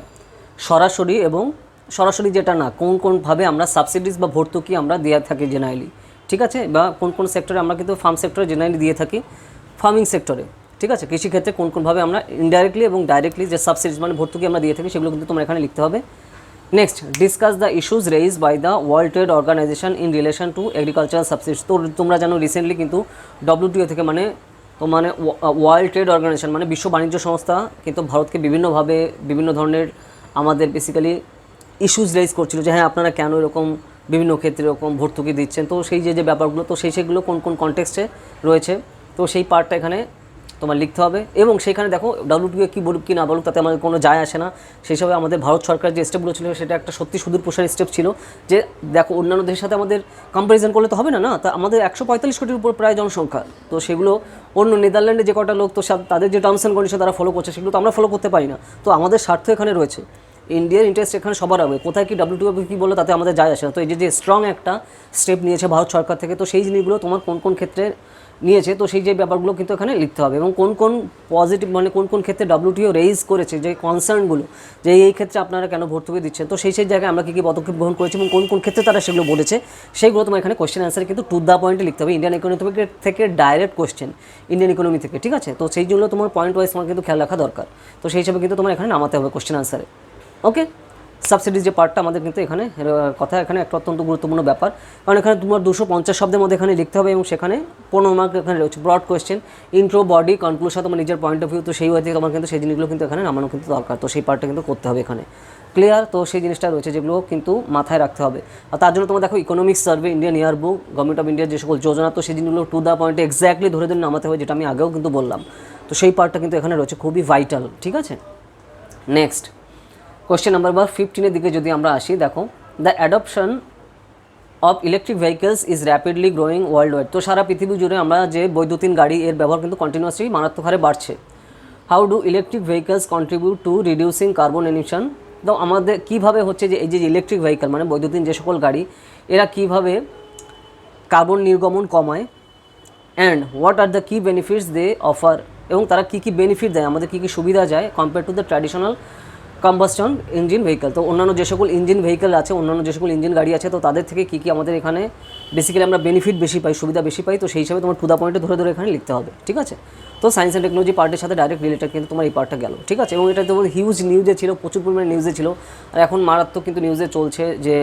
সরাসরি এবং সরাসরি যেটা না, কোন কোনভাবে আমরা সাবসিডিজ বা ভর্তুকি আমরা দিয়ে থাকি জেনারেলি, ঠিক আছে, বা কোন কোন সেক্টরে আমরা কিন্তু ফার্ম সেক্টরে জেনারেলি দিয়ে থাকি, ফার্মিং সেক্টরে, ঠিক আছে, কৃষিক্ষেত্রে কোন কোনভাবে আমরা ইনডাইরেক্টলি এবং ডাইরেক্টলি যে সাবসিডিজ মানে ভর্তুকি আমরা দিয়ে থাকি সেগুলো কিন্তু তোমরা এখানে লিখতে হবে। Next, discuss the issues raise by the World Trade Organization in relation to agricultural subsidies. তো তোমরা জানো রিসেন্টলি কিন্তু WTO থেকে মানে ওয়ার্ল্ড ট্রেড অর্গানাইজেশন মানে বিশ্ব বাণিজ্য সংস্থা কিন্তু ভারতকে বিভিন্নভাবে বিভিন্ন ধরনের আমাদের বেসিক্যালি ইস্যুজ রেইজ করছিল যে হ্যাঁ আপনারা কেন এরকম বিভিন্ন ক্ষেত্রে এরকম ভর্তুকি দিচ্ছেন। তো সেই যে ব্যাপারগুলো, তো সেগুলো কোন কোন কনটেক্সটে রয়েছে, তো সেই পার্টটা এখানে তোমার লিখতে হবে। এবং সেখানে দেখো WTO কী বলুক কি না বলুক তাতে আমাদের কোনো যায় আসে না। সেই হিসাবে আমাদের ভারত সরকার যে স্টেপগুলো ছিল সেটা একটা সত্যি সুদূর প্রসারী স্টেপ ছিল, যে দেখো অন্যান্য দেশের সাথে আমাদের কম্প্যারিজন করলে তো হবে না, তা আমাদের 145 কোটির উপর প্রায় জনসংখ্যা, তো সেগুলো অন্য নেদারল্যান্ডে যে কটা লোক, তো তাদের যে টার্মস অ্যান্ড কন্ডিশন তারা ফলো করছে সেগুলো তো আমরা ফলো করতে পারি না। তো আমাদের স্বার্থ এখানে রয়েছে, ইন্ডিয়ার ইন্টারেস্ট এখানে সবার হবে, কোথায় কি WTO কী বলে তাতে আমাদের যায় আসে না। তো এই যে স্ট্রং একটা স্টেপ নিয়েছে ভারত সরকার থেকে, তো সেই জিনিসগুলো তোমার কোন কোন ক্ষেত্রে নিয়েছে, তো সেই যে ব্যাপারগুলো কিন্তু এখানে লিখতে হবে। এবং কোন কোন পজিটিভ মানে কোন কোন ক্ষেত্রে WTO রেইজ করেছে যে কনসার্নগুলো, যে এই ক্ষেত্রে আপনারা কেন ভর্তুকি দিচ্ছেন, তো সেই জায়গায় আমরা কী কী পদক্ষেপ গ্রহণ করেছি এবং কোন কোন ক্ষেত্রে তারা সেগুলো বলেছে, সেইগুলো তোমার এখানে কোয়েশ্চেন অ্যান্সারে কিন্তু টু দ্য পয়েন্টে লিখতে হবে। ইন্ডিয়ান ইকোনমি থেকে ডাইরেক্ট কোয়েশ্চেন, ইন্ডিয়ান ইকোনমি থেকে, ঠিক আছে। তো সেই জন্য তোমার পয়েন্ট ওয়াইজ তোমার কিন্তু খেয়াল রাখা দরকার। তো সেই হিসাবে কিন্তু তোমার এখানে নামাতে হবে কোয়েশ্চেন অ্যান্সারে। ওকে, সাবসিডিজ যে পার্টটা আমাদের কিন্তু এখানে কথা এখানে একটা অত্যন্ত গুরুত্বপূর্ণ ব্যাপার, কারণ এখানে তোমার 250 শব্দের মধ্যে এখানে লিখতে হবে এবং সেখানে 15 মার্ক এখানে রয়েছে। Broad question, intro, body, conclusion, তোমার নিজের পয়েন্ট অফ ভিউ, তো সেই ওয়ে থেকে তোমার কিন্তু সেই জিনিসগুলো কিন্তু এখানে নামানো কিন্তু দরকার। তো সেই পার্টটা কিন্তু করতে হবে এখানে, ক্লিয়ার। তো সেই জিনিসটা রয়েছে যেগুলো কিন্তু মাথায় রাখতে হবে। আর তার জন্য তোমার দেখো economics survey, Indian year book, government of ইন্ডিয়ার যে সকল যোজনা, তো সেই জিনিসগুলো টু দ্য পয়েন্টে এক্স্যাক্টলি ধরে ধরে নামাতে হবে, যেটা আমি আগেও কিন্তু বললাম। তো সেই পার্টটা কিন্তু এখানে রয়েছে, খুবই ভাইটাল, ঠিক আছে। নেক্সট কোয়েশ্চেন নাম্বার 15 দিকে যদি আমরা আসি, দেখো the adoption of electric vehicles is rapidly growing world wide. তো সারা পৃথিবী জুড়ে আমরা যে বৈদ্যুতিন গাড়ি এর ব্যবহার কিন্তু কন্টিনিউয়াসলি মারাত্মক হারে বাড়ছে। How do electric vehicles contribute to reducing carbon emission. তো আমাদের কীভাবে হচ্ছে যে এই যে ইলেকট্রিক ভেহিকেল মানে বৈদ্যুতিন যে সকল গাড়ি, এরা কীভাবে কার্বন নির্গমন কমায়, অ্যান্ড হোয়াট আর দ্য কি বেনিফিটস দে অফার, এবং তারা কী কী বেনিফিট দেয়, আমাদের কী কী সুবিধা যায় compare to the traditional combustion engine vehicle. তো অন্যান্য যে সকল ইঞ্জিন ভেহিকেল আছে, অন্যান্য যে সকল ইঞ্জিন গাড়ি আছে, তো তাদের থেকে কী কী আমাদের এখানে বেসিক্যালি আমরা বেনিফিট বেশি পাই, সুবিধা বেশি পাই। তো সেই হিসাবে তোমার টু দ্য পয়েন্টে ধরে ধরে এখানে লিখতে হবে, ঠিক আছে। তো সায়েন্স অ্যান্ড টেকনোলজি পার্টের সাথে ডাইরেক্ট রিলেটেড কিন্তু তোমার এই পার্টটা গেল, ঠিক আছে। এবং এটা তোমার হিউজ নিউজে ছিল, প্রচুর পরিমাণে নিউজে ছিল, আর এখন মারাত্মক কিন্তু নিউজে চলছে যে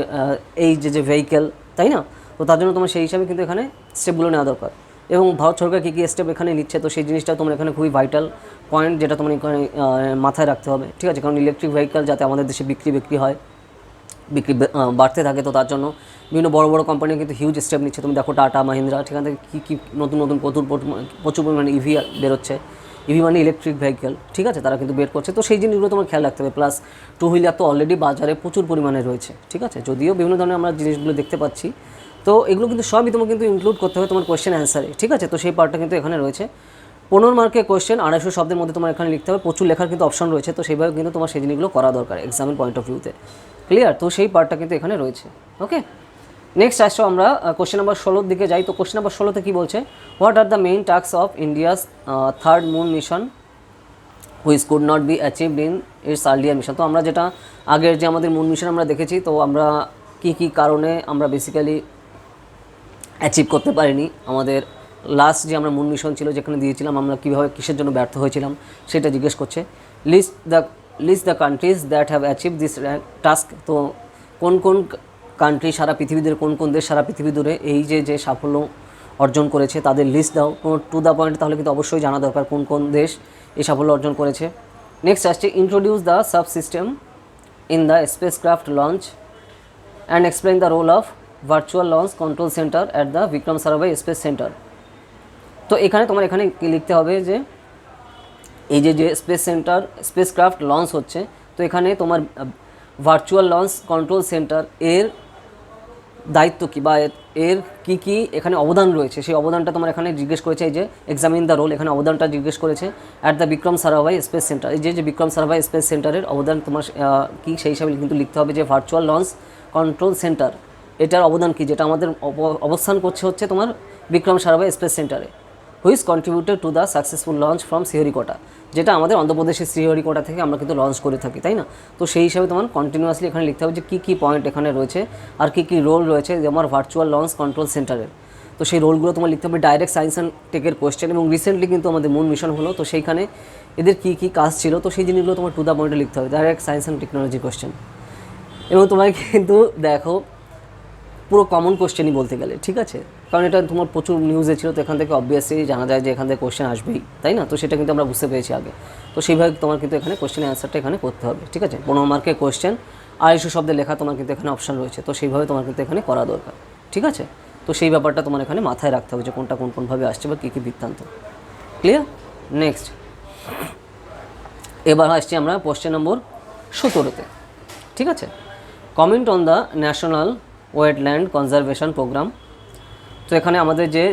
এই যে ভেহিকেল, তাই না। তো তার জন্য তোমার সেই হিসাবে কিন্তু এখানে স্টেপগুলো নেওয়া দরকার। এবং ভারত সরকার কী কী স্টেপ এখানে নিচ্ছে, তো সেই জিনিসটা তোমার এখানে খুবই ভাইটাল পয়েন্ট, যেটা তোমার এখানে মাথায় রাখতে হবে, ঠিক আছে। কারণ ইলেকট্রিক ভেহিকেল যাতে আমাদের দেশে বিক্রি হয়, বাড়তে থাকে, তো তার জন্য বিভিন্ন বড় বড় কোম্পানি কিন্তু হিউজ স্টেপ নিচ্ছে। তুমি দেখো টাটা, মাহিন্দ্রা, সেখান থেকে কী নতুন নতুন প্রচুর পরিমাণে ইভি বেরোচ্ছে, ইভি মানে ইলেকট্রিক ভেহিকেল, ঠিক আছে, তারা কিন্তু বের করছে। তো সেই জিনিসগুলো তোমার খেয়াল রাখতে হবে। প্লাস টু হুইলার তো অলরেডি বাজারে প্রচুর পরিমাণে রয়েছে, ঠিক আছে, যদিও বিভিন্ন ধরনের আমরা জিনিসগুলো দেখতে পাচ্ছি। তো এগুলো কিন্তু সবই তোমাকে কিন্তু ইনক্লুড করতে হবে তোমার কোয়েশ্চেন অ্যান্সারে, ঠিক আছে। তো সেই পার্টটা কিন্তু এখানে রয়েছে। 15 মার্কের কোয়েশ্চেন, 250 শব্দের মধ্যে তোমার এখানে লিখতে হবে, প্রচুর লেখার কিন্তু অপশন রয়েছে। তো সেইভাবে কিন্তু তোমার সেই জিনিসগুলো করা দরকার এক্সামের পয়েন্ট অফ ভিউতে, ক্লিয়ার। তো সেই পার্টটা কিন্তু এখানে রয়েছে। ওকে, নেক্সট আসছো আমরা কোয়েশ্চেন নাম্বার 16 দিকে যাই। তো কোয়েশ্চেন নাম্বার 16তে কী বলছে, what are the main task of India's third moon mission which could not be achieved in it's earlier mission. তো আমরা যেটা আগের যে আমাদের মুন মিশন আমরা দেখেছি, তো আমরা কী কী কারণে আমরা বেসিক্যালি অ্যাচিভ করতে পারিনি, আমাদের লাস্ট যে আমরা মুন মিশন ছিল যেখানে দিয়েছিলাম, আমরা কীভাবে কিসের জন্য ব্যর্থ হয়েছিলাম সেটা জিজ্ঞেস করছে। List the countries that have achieve this task. তো কোন কোন কান্ট্রি সারা পৃথিবীদের, কোন কোন দেশ সারা পৃথিবী দূরে এই যে সাফল্য অর্জন করেছে তাদের লিস্ট দাও টু দ্য পয়েন্ট, তাহলে কিন্তু অবশ্যই জানা দরকার কোন কোন দেশ এই সাফল্য অর্জন করেছে। নেক্সট আসছে introduce the sub system in the spacecraft launch and explain the role of virtual launch control centre at the Vikram Sarabhai space centre. তো এখানে তোমার এখানে লিখতে হবে যে এই যে স্পেসক্রাফট লঞ্চ হচ্ছে, তো এখানে তোমার ভার্চুয়াল লঞ্চ কন্ট্রোল সেন্টার এর দায়িত্ব কী বা এর কী কী এখানে অবদান রয়েছে, সেই অবদানটা তোমার এখানে জিজ্ঞেস করেছে। এই যে এক্সামিন দ্য রোল, এখানে অবদানটা জিজ্ঞেস করেছে at the Vikram Sarabhai space centre. এই যে বিক্রম সারাভাই স্পেস সেন্টারের অবদান তোমার কী, সেই হিসাবে কিন্তু লিখতে হবে যে ভার্চুয়াল লঞ্চ কন্ট্রোল সেন্টার এটার অবদান কী, যেটা আমাদের অবস্থান করছে হচ্ছে তোমার বিক্রম সারাভাই স্পেস সেন্টারে। Which contributed to the successful launch from Sriharikota, যেটা আমাদের অন্ধ্রপ্রদেশের শ্রীহরিকোটা থেকে আমরা কিন্তু লঞ্চ করে থাকি, তাই না? তো সেই হিসাবে তোমার কন্টিনিউয়াসলি এখানে লিখতে হবে যে কী কী পয়েন্ট এখানে রয়েছে আর কী কী রোল রয়েছে আমার ভার্চুয়াল লঞ্চ কন্ট্রোল সেন্টারের। তো সেই রোলগুলো তোমার লিখতে হবে। ডাইরেক্ট সায়েন্স অ্যান্ড টেকের কোয়েশ্চেন, এবং রিসেন্টলি কিন্তু আমাদের মুন মিশন হলো, তো সেইখানে এদের কী কী কাজ ছিল, তো সেই জিনিসগুলো তোমার টু দ্য পয়েন্টে লিখতে হবে, direct science and technology question. এবং তোমাকে কিন্তু দেখো পুরো কমন কোশ্চেনই বলতে গেলে, ঠিক আছে, কারণ এটা তোমার প্রচুর নিউজে ছিল, তো এখান থেকে অবভিয়াসলি জানা যায় যে এখান থেকে কোশ্চেন আসবেই, তাই না? তো সেটা কিন্তু আমরা বুঝতে পেরেছি আগে। তো সেইভাবে তোমার কিন্তু এখানে কোশ্চেনের অ্যান্সারটা এখানে করতে হবে, ঠিক আছে। 15 মার্কের কোশ্চেন, 250 শব্দে লেখা তোমার কিন্তু এখানে অপশান রয়েছে, তো সেইভাবে তোমার কিন্তু এখানে করা দরকার, ঠিক আছে। তো সেই ব্যাপারটা তোমার এখানে মাথায় রাখতে হবে যে কোনটা কোনভাবে আসছে বা কী কী বৃত্তান্ত। ক্লিয়ার? নেক্সট, এবার আসছি আমরা কোশ্চেন নম্বর 17-তে, ঠিক আছে। Comment on the national wetland conservation programme. তো এখানে আমাদের যে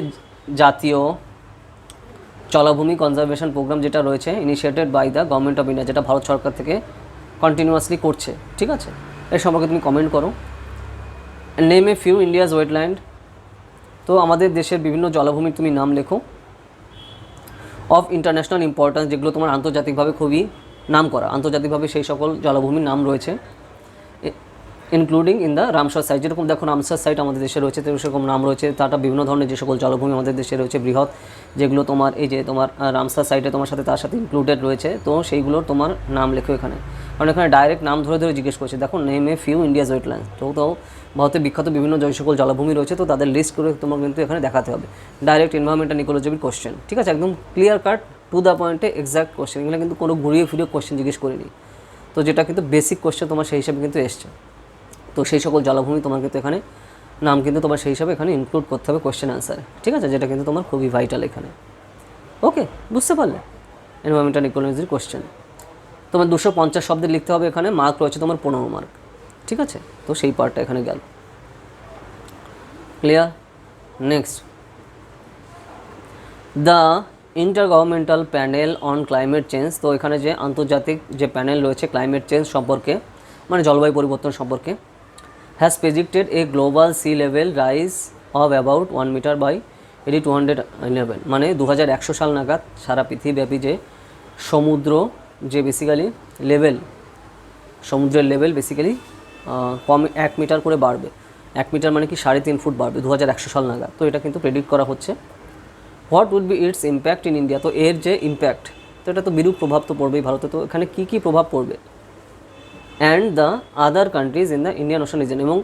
জাতীয় জলাভূমি কনজারভেশন প্রোগ্রাম যেটা রয়েছে, initiated by the government of India, যেটা ভারত সরকার থেকে কন্টিনিউয়াসলি করছে, ঠিক আছে। এর সম্পর্কে তুমি কমেন্ট করো। Name a few India's wetland, তো আমাদের দেশের বিভিন্ন জলাভূমির তুমি নাম লেখো। অফ ইন্টারন্যাশনাল ইম্পর্ট্যান্স, যেগুলো তোমার আন্তর্জাতিকভাবে খুবই নাম করা, আন্তর্জাতিকভাবে সেই সকল জলাভূমির নাম রয়েছে, including in the Ramsar site. যেরকম দেখো রামসার সাইট আমাদের দেশে রয়েছে, তো সেরকম নাম রয়েছে, তাটা বিভিন্ন ধরনের যে সকল জলাভূমি আমাদের দেশে রয়েছে বৃহৎ, যেগুলো তোমার এই যে তোমার রামসার সাইটে তোমার সাথে তার সাথে ইনক্লুডেড রয়েছে, তো সেইগুলোর তোমার নাম লেখো এখানে, কারণ এখানে ডাইরেক্ট নাম ধরে ধরে জিজ্ঞেস করছে। দেখো name a few India's wetland, তো ভারতের বিখ্যাত বিভিন্ন যে সকল জলাভূমি রয়েছে, তো তাদের লিস্ট করে তোমার কিন্তু এখানে দেখাতে হবে। ডাইরেক্ট এনভায়রনমেন্ট অ্যান্ড ইকোলজির কোশ্চেন, ঠিক আছে, একদম ক্লিয়ার কাট টু দ্য পয়েন্টে এক্সাক্ট কোশ্চেন, এগুলো কিন্তু কোনো ঘুরিয়ে ফিরিয়ে কোশ্চেন জিজ্ঞেস করিনি, তো যেটা কিন্তু বেসিক কোশ্চেন তোমার সেই হিসাবে কিন্তু এসছে। তো সেই সকল জলাভূমি তোমার কিন্তু এখানে নাম কিন্তু তোমার সেই হিসাবে এখানে ইনক্লুড করতে হবে কোশ্চেন অ্যান্সারে, ঠিক আছে, যেটা কিন্তু তোমার খুবই ভাইটাল এখানে। ওকে, বুঝতে পারলে? এনভায়রনমেন্ট অ্যান্ড ইকোলজির কোশ্চেন তোমার 250 শব্দে লিখতে হবে, এখানে মার্ক রয়েছে তোমার 15 মার্ক, ঠিক আছে। তো সেই পার্টটা এখানে গেল। Clear? Next, the ইন্টারগভর্নমেন্টাল panel on climate change, তো এখানে যে আন্তর্জাতিক যে প্যানেল রয়েছে ক্লাইমেট চেঞ্জ সম্পর্কে, মানে জলবায়ু পরিবর্তন সম্পর্কে, has predicted a global sea level rise of about 1 metre by 8211, মানে 2100 সাল নাগাদ সারা পৃথিবীব্যাপী যে সমুদ্র যে বেসিক্যালি লেভেল, সমুদ্রের লেভেল বেসিক্যালি কম 1 মিটার করে বাড়বে। 1 মিটার মানে কি 3.5 ফুট বাড়বে 2100 সাল নাগাদ, তো এটা কিন্তু প্রেডিক্ট করা হচ্ছে। What would be its impact in India, তো এর যে ইম্প্যাক্ট, তো এটা তো বিরূপ প্রভাব তো পড়বেই ভারতে, তো এখানে কী কী প্রভাব পড়বে। And the other countries in the Indian ocean reason, এবং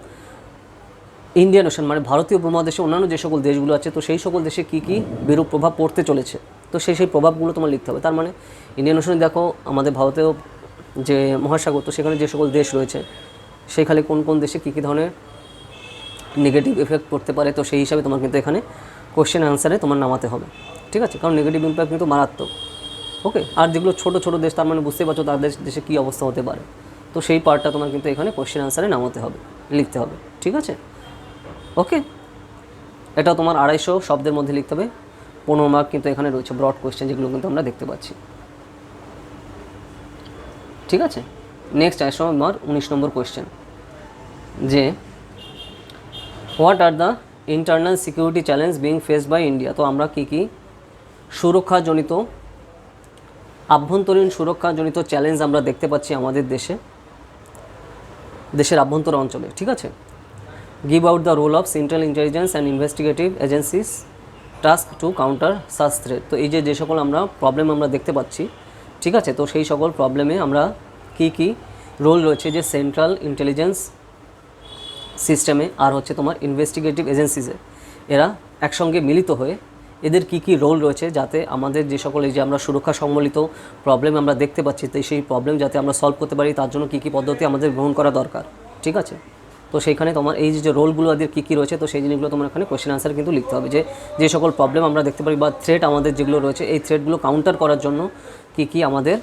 ইন্ডিয়ান ওশান মানে ভারতীয় উপমহাদেশে অন্যান্য যে সকল দেশগুলো আছে, তো সেই সকল দেশে কী কী বিরূপ প্রভাব পড়তে চলেছে, তো সেই প্রভাবগুলো তোমার লিখতে হবে। তার মানে ইন্ডিয়ান ওশানে দেখো আমাদের ভারতেও যে মহাসাগর, তো সেখানে যে সকল দেশ রয়েছে সেখানে কোন কোন দেশে কী কী ধরনের নেগেটিভ এফেক্ট পড়তে পারে, তো সেই হিসাবে তোমার কিন্তু এখানে কোশ্চেন অ্যান্সারে তোমার নামাতে হবে, ঠিক আছে, কারণ নেগেটিভ ইম্প্যাক্ট কিন্তু মারাত্মক। ওকে, আর যেগুলো ছোটো ছোটো দেশ, তার মানে বুঝতেই পারছো তাদের দেশে কী অবস্থা হতে পারে, তো সেই পার্টটা তোমার কিন্তু এখানে কোশ্চেন অ্যান্সারে নামাতে হবে, লিখতে হবে, ঠিক আছে। ওকে, এটা তোমার 250 শব্দের মধ্যে লিখতে হবে। 15 মার্ক কিন্তু এখানে রয়েছে ব্রড কোশ্চেন, যেগুলো কিন্তু আমরা দেখতে পাচ্ছি, ঠিক আছে। নেক্সট আসো আমার 19 নম্বর কোশ্চেন, যে what are the internal security challenge being faced by India, তো আমরা কী কী সুরক্ষাজনিত আভ্যন্তরীণ সুরক্ষাজনিত চ্যালেঞ্জ আমরা দেখতে পাচ্ছি আমাদের দেশের আভ্যন্তর অঞ্চলে, ঠিক আছে। Give out the role of central intelligence and investigative agencies task to counter such threat, তো এই যে সকল আমরা প্রবলেম আমরা দেখতে পাচ্ছি, ঠিক আছে, তো সেই সকল প্রবলেমে আমরা কী কী রোল রয়েছে যে সেন্ট্রাল ইন্টেলিজেন্স সিস্টেমে আর হচ্ছে তোমার ইনভেস্টিগেটিভ এজেন্সিসে, এরা একসঙ্গে মিলিত হয়ে এদের কী কী রোল রয়েছে, যাতে আমাদের যে সকল এই যে আমরা সুরক্ষা সম্বলিত প্রবলেম আমরা দেখতে পাচ্ছি, তো সেই প্রবলেম যাতে আমরা সলভ করতে পারি তার জন্য কী কী পদ্ধতি আমাদের গ্রহণ করা দরকার, ঠিক আছে। তো সেইখানে তোমার এই যে রোলগুলো এদের কী কী রয়েছে, তো সেই জিনিসগুলো তোমার এখানে কোশ্চেন আনসার কিন্তু লিখতে হবে, যে সকল প্রবলেম আমরা দেখতে পারি বা থ্রেট আমাদের যেগুলো রয়েছে, এই থ্রেটগুলো কাউন্টার করার জন্য কী কী আমাদের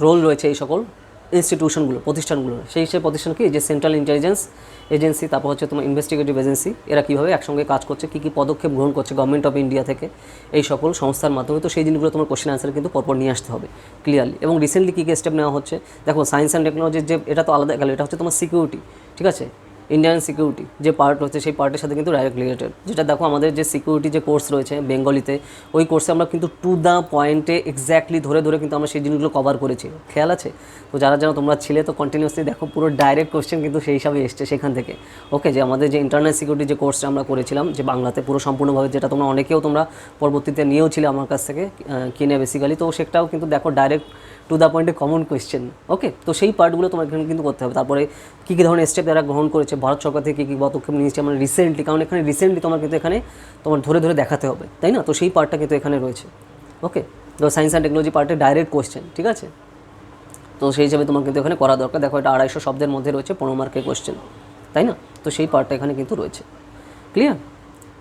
রোল রয়েছে এই সকল ইনস্টিটিউশনগুলো, প্রতিষ্ঠানগুলো, সেই প্রতিষ্ঠান কি যে সেন্ট্রাল ইন্টেলিজেন্স এজেন্সি, তারপর হচ্ছে তোমার ইনভেস্টিগেটিভ এজেন্সি, এরা কীভাবে একসঙ্গে কাজ করছে, কী কী পদক্ষেপ গ্রহণ করছে গভর্নমেন্ট অফ ইন্ডিয়া থেকে এই সকল সংস্থার মাধ্যমে, তো সেই জিনিসগুলো তোমার কোশ্চেন আনসার কিন্তু পরপর নিয়ে আসতে হবে ক্লিয়ারলি। এবং রিসেন্টলি কী কী স্টেপ নেওয়া হচ্ছে, দেখো সায়েন্স অ্যান্ড টেকনোলজির যে এটা তো আলাদা গেল, এটা হচ্ছে তোমার সিকিউরিটি, ঠিক আছে, ইন্ডিয়ান সিকিউরিটি যে পার্ট হচ্ছে সেই পার্টের সাথে কিন্তু ডাইরেক্ট রিলেটেড। যেটা দেখো আমাদের যে সিকিউরিটি যে কোর্স রয়েছে বেঙ্গলিতে, ওই কোর্সে আমরা কিন্তু টু দ্য পয়েন্টে এক্স্যাক্টলি ধরে ধরে কিন্তু আমরা সেই জিনিসগুলো কভার করেছি, খেয়াল আছে? তো যারা যারা তোমরা ছিলে তো কন্টিনিউসলি দেখো পুরো ডাইরেক্ট কোশ্চেন কিন্তু সেই হিসাবে এসছে সেখান থেকে। ওকে, যে আমাদের যে ইন্টারনাল সিকিউরিটি যে কোর্সটা আমরা করেছিলাম যে বাংলাতে পুরো সম্পূর্ণভাবে, যেটা তোমরা অনেকেও তোমরা পরবর্তীতে নিয়েও ছিলে আমার কাছ থেকে কিনে বেসিক্যালি, তো সেটাও কিন্তু দেখো ডাইরেক্ট টু দ্য পয়েন্টে কমন কোয়েশ্চেন। ওকে, তো সেই পার্টগুলো তোমার এখানে কিন্তু করতে হবে। তারপরে কী কী ধরনের স্টেপ তারা গ্রহণ করেছে, ভারত সরকার থেকে কী কী পদক্ষেপ নিয়েছে আমরা রিসেন্টলি, কারণ এখানে রিসেন্টলি তোমার কিন্তু এখানে তোমার ধরে ধরে দেখাতে হবে, তাই না? তো সেই পার্টটা কিন্তু এখানে রয়েছে। ওকে, তো সায়েন্স অ্যান্ড টেকনোলজি পার্টে ডাইরেক্ট কোয়েশ্চেন, ঠিক আছে? তো সেই হিসাবে তোমার কিন্তু এখানে করা দরকার। দেখো এটা 250 শব্দের মধ্যে রয়েছে, 15 মার্কের কোয়েশ্চেন, তাই না? তো সেই পার্টটা এখানে কিন্তু রয়েছে। ক্লিয়ার?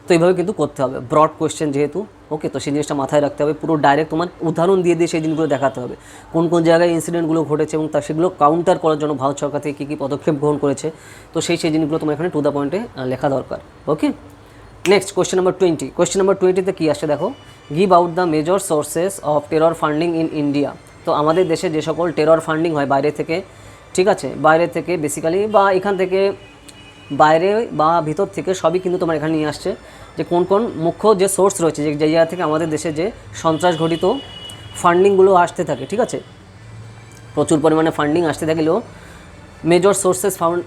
তো এইভাবে কিন্তু করতে হবে, ব্রড কোয়েশ্চেন যেহেতু। ওকে, তো সেই জিনিসটা মাথায় রাখতে হবে, পুরো ডাইরেক্ট তোমার উদাহরণ দিয়ে দিয়ে সেই জিনিসগুলো দেখাতে হবে, কোন কোন জায়গায় ইনসিডেন্টগুলো ঘটেছে এবং সেগুলো কাউন্টার করার জন্য ভারত সরকার থেকে কী কী পদক্ষেপ গ্রহণ করেছে। তো সেই জিনিসগুলো তোমার এখানে টু দ্য পয়েন্টে লেখা দরকার। Okay, next question number 20। Question number 20-তে কী আসছে দেখো, give out the major sources of terror funding in India. তো আমাদের দেশে যে সকল টেরর ফান্ডিং হয় বাইরে থেকে, ঠিক আছে, বাইরে থেকে বেসিক্যালি বা এখান থেকে বাইরে বা ভিতর থেকে সবই কিন্তু তোমার এখানে নিয়ে আসছে, যে কোন কোন মুখ্য যে সোর্স রয়েছে, যে জায়গা থেকে আমাদের দেশে যে সন্ত্রাস ঘটিত ফান্ডিংগুলো আসতে থাকে, ঠিক আছে, প্রচুর পরিমাণে ফান্ডিং আসতে থাকলেও মেজর সোর্সেস ফাউন্ড,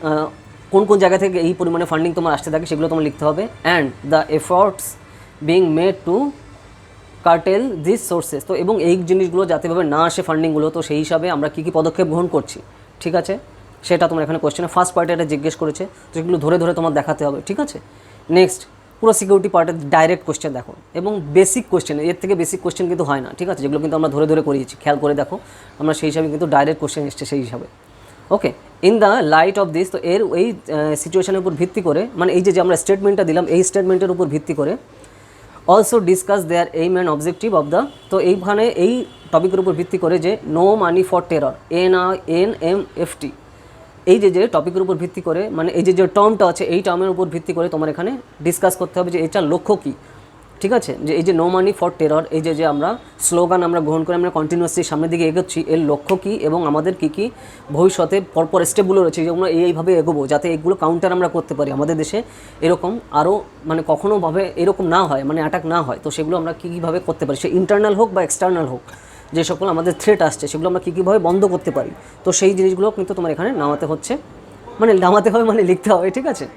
কোন কোন জায়গা থেকে এই পরিমাণে ফান্ডিং তোমার আসতে থাকে সেগুলো তোমার লিখতে হবে। And the efforts being made to cartel this sources. তো এবং এই জিনিসগুলো যাতেভাবে না আসে ফান্ডিংগুলো, তো সেই হিসাবে আমরা কী কী পদক্ষেপ গ্রহণ করছি, ঠিক আছে, সেটা তোমার এখানে কোয়েশ্চেনে ফার্স্ট পার্টে এটা জিজ্ঞেস করেছে, তো সেগুলো ধরে ধরে তোমার দেখাতে হবে, ঠিক আছে। নেক্সট পুরো সিকিউরিটি পার্টের ডাইরেক্ট কোয়েশ্চেন দেখো, এবং বেসিক কোয়েশ্চেন, এর থেকে বেসিক কোয়েশ্চেন কিন্তু হয় না, ঠিক আছে, যেগুলো কিন্তু আমরা ধরে ধরে করিয়েছি, খেয়াল করে দেখো আমরা সেই হিসাবে কিন্তু ডাইরেক্ট কোয়েশ্চেন এসছে সেই হিসাবে। Okay, in the light of this, তো এর এই সিচুয়েশনের উপর ভিত্তি করে, মানে এই যে আমরা স্টেটমেন্টটা দিলাম এই স্টেটমেন্টের উপর ভিত্তি করে also discuss their aim and objective of the, তো এইখানে এই টপিকের উপর ভিত্তি করে যে no money for terror, NMFT, এই যে টপিকের উপর ভিত্তি করে, মানে এই যে টার্মটা আছে এই টার্মের উপর ভিত্তি করে তোমার এখানে ডিসকাস করতে হবে যে এটার লক্ষ্য কী, ঠিক আছে, যে এই যে নো মানি ফর টেরর, এই যে আমরা স্লোগান আমরা গ্রহণ করে আমরা কন্টিনিউয়াসলি সামনের দিকে এগোচ্ছি, এর লক্ষ্য কী এবং আমাদের কী কী ভবিষ্যতে পরপর স্টেপগুলো রয়েছে যেগুলো এইভাবে এগোবো যাতে এগুলো কাউন্টার আমরা করতে পারি, আমাদের দেশে এরকম আরও মানে কখনোভাবে এরকম না হয়, মানে অ্যাটাক না হয়, তো সেগুলো আমরা কীভাবে করতে পারি, সে ইন্টারনাল হোক বা এক্সটার্নাল হোক, যে সকল আমাদের থ্রেট আসছে সেগুলো আমরা কীভাবে বন্ধ করতে পারি, তো সেই জিনিসগুলো কিন্তু তোমার এখানে নামাতে হচ্ছে, মানে নামাতে হবে মানে লিখতে হবে, ঠিক আছে।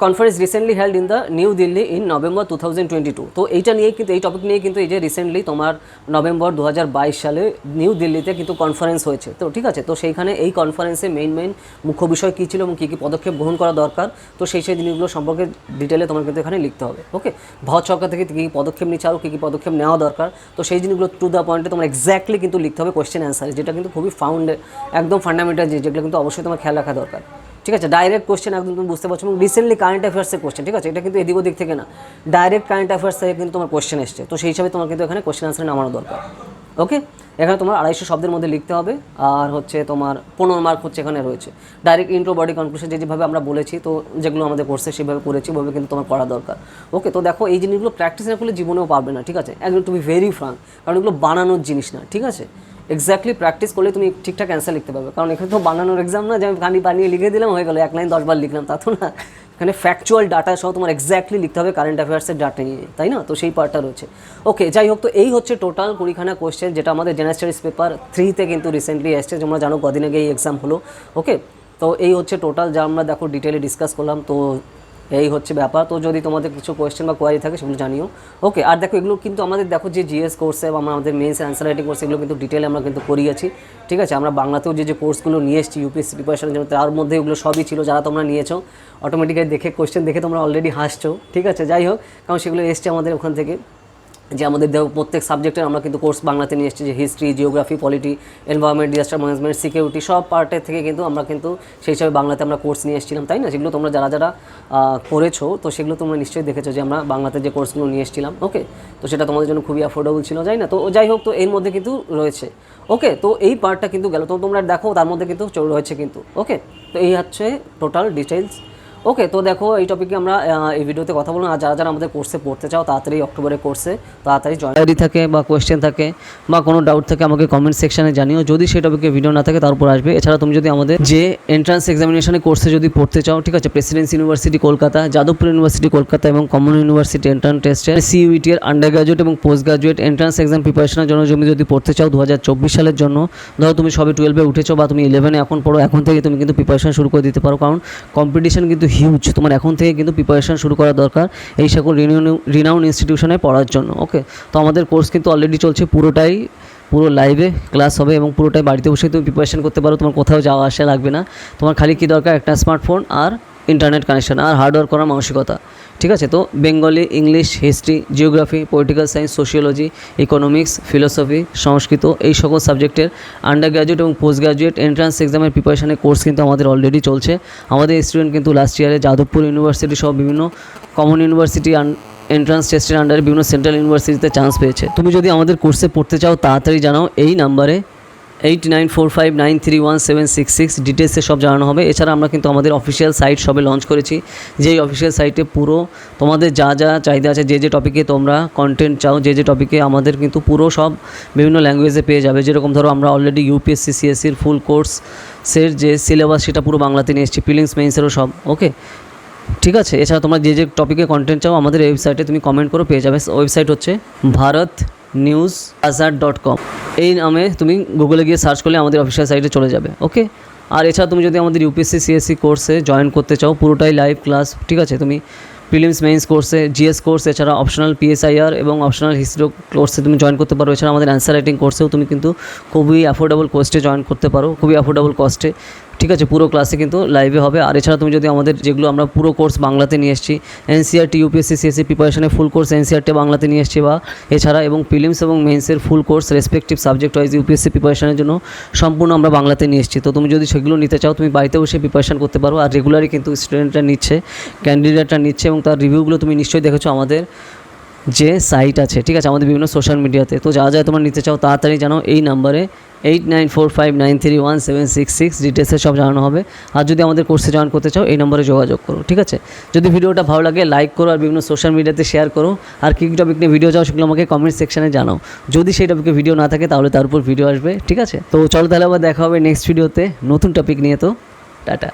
Conference recently held in the new Delhi in November 2022। তো এইটা নিয়ে কিন্তু এই টপিক নিয়ে কিন্তু এই যে রিসেন্টলি তোমার নভেম্বর 2022 সালে নিউ দিল্লিতে কিন্তু কনফারেন্স হয়েছে, তো ঠিক আছে, তো সেইখানে এই কনফারেন্সে মেইন মুখ্য বিষয় কী ছিল এবং কী কী পদক্ষেপ গ্রহণ করা দরকার, তো সেই জিনিসগুলো সম্পর্কে ডিটেলে তোমার কিন্তু এখানে লিখতে হবে। ওকে, ভারত সরকার থেকে কী কী পদক্ষেপ নিচ্ছে আরও কী কী পদক্ষেপ নেওয়া দরকার, তো সেই জিনিসগুলো টু দ্য পয়েন্টে তোমার এক্স্যাক্টলি কিন্তু লিখতে হবে কোয়েশ্চেন অ্যান্সার, যেটা কিন্তু খুবই একদম ফান্ডামেন্টাল জিনিস, যেগুলো কিন্তু অবশ্যই তোমার খেয়াল রাখা দরকার, ঠিক আছে। ডাইরেক্ট কোয়েশ্চেন একদম তুমি বুঝতে পারছো, এবং রিসেন্টলি কারেন্ট অ্যাফেয়ার্সের কোয়েশ্চেন, ঠিক আছে, এটা কিন্তু এদিক ওদিক থেকে না, ডাইরেক্ট কারেন্ট অ্যাফেয়ার্স থেকে কিন্তু তোমার কোয়েশ্চেন এসছে, তো সেই হিসাবে তোমার কিন্তু এখানে কোয়েশ্চেন আনসার নামানো দরকার। ওকে, এখানে তোমার 250 শব্দের মধ্যে লিখতে হবে, আর হচ্ছে তোমার 15 মার্ক হচ্ছে এখানে রয়েছে। ডাইরেক্ট ইন্ট্রো বডি কনক্লুশন যেভাবে আমরা বলেছি, তো যেগুলো আমাদের কোর্সে সেভাবে করেছি, ওভাবে কিন্তু তোমার করা দরকার। ওকে, তো দেখো এই জিনিসগুলো প্র্যাকটিস না করলে জীবনেও পারবে না, ঠিক আছে, একদম টু বি ভেরি ফ্রাঙ্ক, কারণ এগুলো বানানোর জিনিস না, ঠিক আছে, এক্স্যাক্টলি প্র্যাকটিস করলে তুমি ঠিকঠাক অ্যান্সার লিখতে পারবে, কারণ এখানে তো বানানোর এক্সাম না যে আমি গানি বানিয়ে লিখে দিলাম হয়ে গেলো, 1 লাইন 10 বার লিখলাম, তা তো না, এখানে ফ্যাকচুয়াল ডাটা সহ তোমার এক্স্যাক্টলি লিখতে হবে কারেন্ট অ্যাফেয়ার্সের ডাটা নিয়ে, তাই না, তো সেই পার্টটা রয়েছে। ওকে, যাই হোক, তো এই হচ্ছে টোটাল 20খানা কোয়েশ্চেন, যেটা আমাদের জেনারেল স্টাডিজ পেপার 3-তে কিন্তু রিসেন্টলি এসছে, তোমরা জানো কদিন আগে এই এক্সাম হলো। ওকে, তো এই হচ্ছে টোটাল যা আমরা দেখো ডিটেলে ডিসকাস করলাম, তো এই হচ্ছে ব্যাপার। তো যদি তোমাদের কিছু কোয়েশ্চেন বা কোয়ারি থাকে সেগুলো জানিও। ওকে, আর দেখো এগুলো কিন্তু আমাদের দেখো যে জিএস কোর্সে বা আমাদের মেন্স অ্যান্সার রাইটিং কোর্স, এগুলো কিন্তু ডিটেলে আমরা কিন্তু করিয়েছি, ঠিক আছে। আমরা বাংলাতেও যে কোর্সগুলো নিয়ে এসেছি ইউপিএসসি প্রিপারেশনের জন্য, তার মধ্যে এগুলো সবই ছিল, যারা তোমরা নিয়েছো অটোমেটিক্যালি দেখে কোয়েশ্চেন দেখে তোমরা অলরেডি হাসছো, ঠিক আছে। যাই হোক, কারণ সেগুলো এসছে আমাদের ওখান থেকে, যে আমাদের প্রত্যেক সাবজেক্টের আমরা কিন্তু কোর্স বাংলাতে নিয়ে এসেছি, যে history, geography, polity, environment, disaster management, security, সব পার্টের থেকে কিন্তু আমরা কিন্তু সেই হিসাবে বাংলাতে আমরা কোর্স নিয়ে এসেছিলাম, তাই না। সেগুলো তোমরা যারা যারা করেছো, তো সেগুলো তোমরা নিশ্চয়ই দেখেছো যে আমরা বাংলাতে যে কোর্সগুলো নিয়ে এসেছিলাম। ওকে, তো সেটা তোমাদের জন্য খুবই অ্যাফোর্ডেবল ছিল, যাই না, তো যাই হোক, তো এর মধ্যে কিন্তু রয়েছে। ওকে, তো এই পার্টটা কিন্তু গেল, তো তোমরা দেখো তার মধ্যে কিন্তু রয়েছে কিন্তু। ওকে, তো এই হচ্ছে টোটাল ডিটেলস ওকে, তো দেখো এই টপিকে আমরা এই ভিডিওতে কথা বললাম। আর যারা যারা আমাদের কোর্সে পড়তে চাও তাড়াতাড়ি অক্টোবরের কোর্সে তাড়াতাড়ি জয়েন থাকে বা কোয়েশ্চেন থাকে বা কোনো ডাউট থাকে আমাকে কমেন্ট সেকশনে জানিও। যদি সেই টপিকে ভিডিও না থাকে তার উপর আসবে। এছাড়া তুমি যদি আমাদের যে এন্ট্রান্স এক্সামিনেশনের কোর্সে যদি পড়তে চাও, ঠিক আছে, Presidency university Kolkata, Jadavpur university Kolkata এবং কমন ইউনিভার্সিটি এন্ট্রান্স টেস্টে সিইউইটি এর আন্ডার গ্রাজুয়েট এবং পোস্ট গ্রাজুয়েট এন্ট্রান্স এক্সাম প্রিপারেশনের জন্য তুমি যদি পড়তে চাও 2024 সালের জন্য, ধরো তুমি সবে 12-এ উঠেছো বা তুমি 11-এ এখন পড়ো, এখন থেকে তুমি কিন্তু প্রিপারেশন শুরু করে দিতে পারো। কারণ কম্পিটিশন কিন্তু হিউজ, তোমার এখন থেকে কিন্তু প্রিপারেশন শুরু করা দরকার এই সকল রিনাউন্ড ইনস্টিটিউশনে পড়ার জন্য। ওকে, তো আমাদের কোর্স কিন্তু অলরেডি চলছে, পুরো লাইভে ক্লাস হবে এবং পুরোটাই বাড়িতে বসে তুমি প্রিপারেশন করতে পারো। তোমার কোথাও যাওয়া আসা লাগবে না। তোমার খালি কী দরকার, একটা স্মার্টফোন আর ইন্টারনেট কানেকশন আর হার্ডওয়ার্ক করার মানসিকতা, ঠিক আছে। তো Bengali, English, history, geography, political science, sociology, economics, philosophy, Sanskrit, এই সকল সাবজেক্টের আন্ডার গ্র্যাজুয়েট এবং পোস্ট গ্র্যাজুয়েট এন্ট্রান্স এক্সামের প্রিপারেশনের কোর্স কিন্তু আমাদের অলরেডি চলছে। আমাদের স্টুডেন্ট কিন্তু লাস্ট ইয়ারে যাদবপুর ইউনিভার্সিটি সহ বিভিন্ন কমন ইউনিভার্সিটি এন্ট্রান্স টেস্টের আন্ডারে বিভিন্ন সেন্ট্রাল ইউনিভার্সিটিতে চান্স পেয়েছে। তুমি যদি আমাদের কোর্সে পড়তে চাও তাড়াতাড়ি জানাও এই নাম্বারে 8945931766, ডিটেলসে সব জানানো হবে। এছাড়া আমরা কিন্তু আমাদের অফিসিয়াল সাইট সবে লঞ্চ করেছি, যেই অফিসিয়াল সাইটে পুরো তোমাদের যা যা চাহিদা আছে, যে টপিকে তোমরা কন্টেন্ট চাও, যে টপিকে আমাদের কিন্তু পুরো সব বিভিন্ন ল্যাঙ্গুয়েজে পেয়ে যাবে। যেরকম ধরো আমরা অলরেডি ইউপিএসসি সিএসসির ফুল কোর্সের যে সিলেবাস সেটা পুরো বাংলাতে নিয়ে এসেছি, প্রিলিমস মেইনসেরও সব। ওকে, ঠিক আছে। এছাড়া তোমরা যে টপিকে কন্টেন্ট চাও আমাদের ওয়েবসাইটে তুমি কমেন্ট করে পেয়ে যাবে। ওয়েবসাইট হচ্ছে bharatnewsazar.com। এই নামে তুমি গুগলে গিয়ে সার্চ করলে আমাদের অফিসিয়াল সাইটে চলে যাবে। ওকে, আর এছাড়া তুমি যদি আমাদের ইউপিএসসি সিএসসি কোর্সে জয়েন করতে চাও, পুরোটাই লাইভ ক্লাস, ঠিক আছে। তুমি প্রিলিমস মেইনস কোর্সে, জিএস কোর্স, এছাড়া অপশনাল পিএসআইআর এবং অপশনাল হিস্ট্রি কোর্সে তুমি জয়েন করতে পারো। এছাড়া আমাদের অ্যান্সার রাইটিং কোর্সেও তুমি কিন্তু খুবই অ্যাফোর্ডেবল কস্টে জয়েন করতে পারো, খুবই অ্যাফোর্ডেবল কস্টে, ঠিক আছে। পুরো ক্লাসে কিন্তু লাইভে হবে। আর এছাড়া তুমি যদি আমাদের যেগুলো আমরা পুরো কোর্স বাংলাতে নিয়ে এসেছি, এনসিআরটি ইউপিএসসি সিএসসি প্রিপারেশনের ফুল কোর্স এনসিআরটি বাংলাতে নিয়ে এসেছি, বা এছাড়া এবং প্রিলিমস এবং মেইনসের full course respective subject wise UPSC প্রিপারেশনের জন্য সম্পূর্ণ আমরা বাংলাতে নিয়ে এসেছি। তো তুমি যদি সেগুলো নিতে চাও তুমি বাড়িতে বসে প্রিপারেশন করতে পারো। আর রেগুলারই কিন্তু স্টুডেন্টরা নিচ্ছে, ক্যান্ডিডেটরা নিচ্ছে এবং তার রিভিউগুলো তুমি নিশ্চয়ই দেখেছো আমাদের যে সাইট আছে, ঠিক আছে, আমাদের বিভিন্ন সোশ্যাল মিডিয়াতে। তো যা যা তোমরা নিতে চাও তাড়াতাড়ি জানাও এই নাম্বারে 8945931766, ডিটেলসে সব জানানো হবে। আর যদি আমাদের কোর্সে জয়েন করতে চাও এই নম্বরে যোগাযোগ করো, ঠিক আছে। যদি ভিডিওটা ভালো লাগে লাইক করো আর বিভিন্ন সোশ্যাল মিডিয়াতে শেয়ার করো। আর কী কী টপিক নিয়ে ভিডিও চাও সেগুলো আমাকে কমেন্ট সেকশনে জানাও। যদি সেই টপিকে ভিডিও না থাকে তাহলে তার উপর ভিডিও আসবে, ঠিক আছে। তো চলো তাহলে আবার দেখা হবে নেক্সট ভিডিওতে নতুন টপিক নিয়ে। তো টাটা।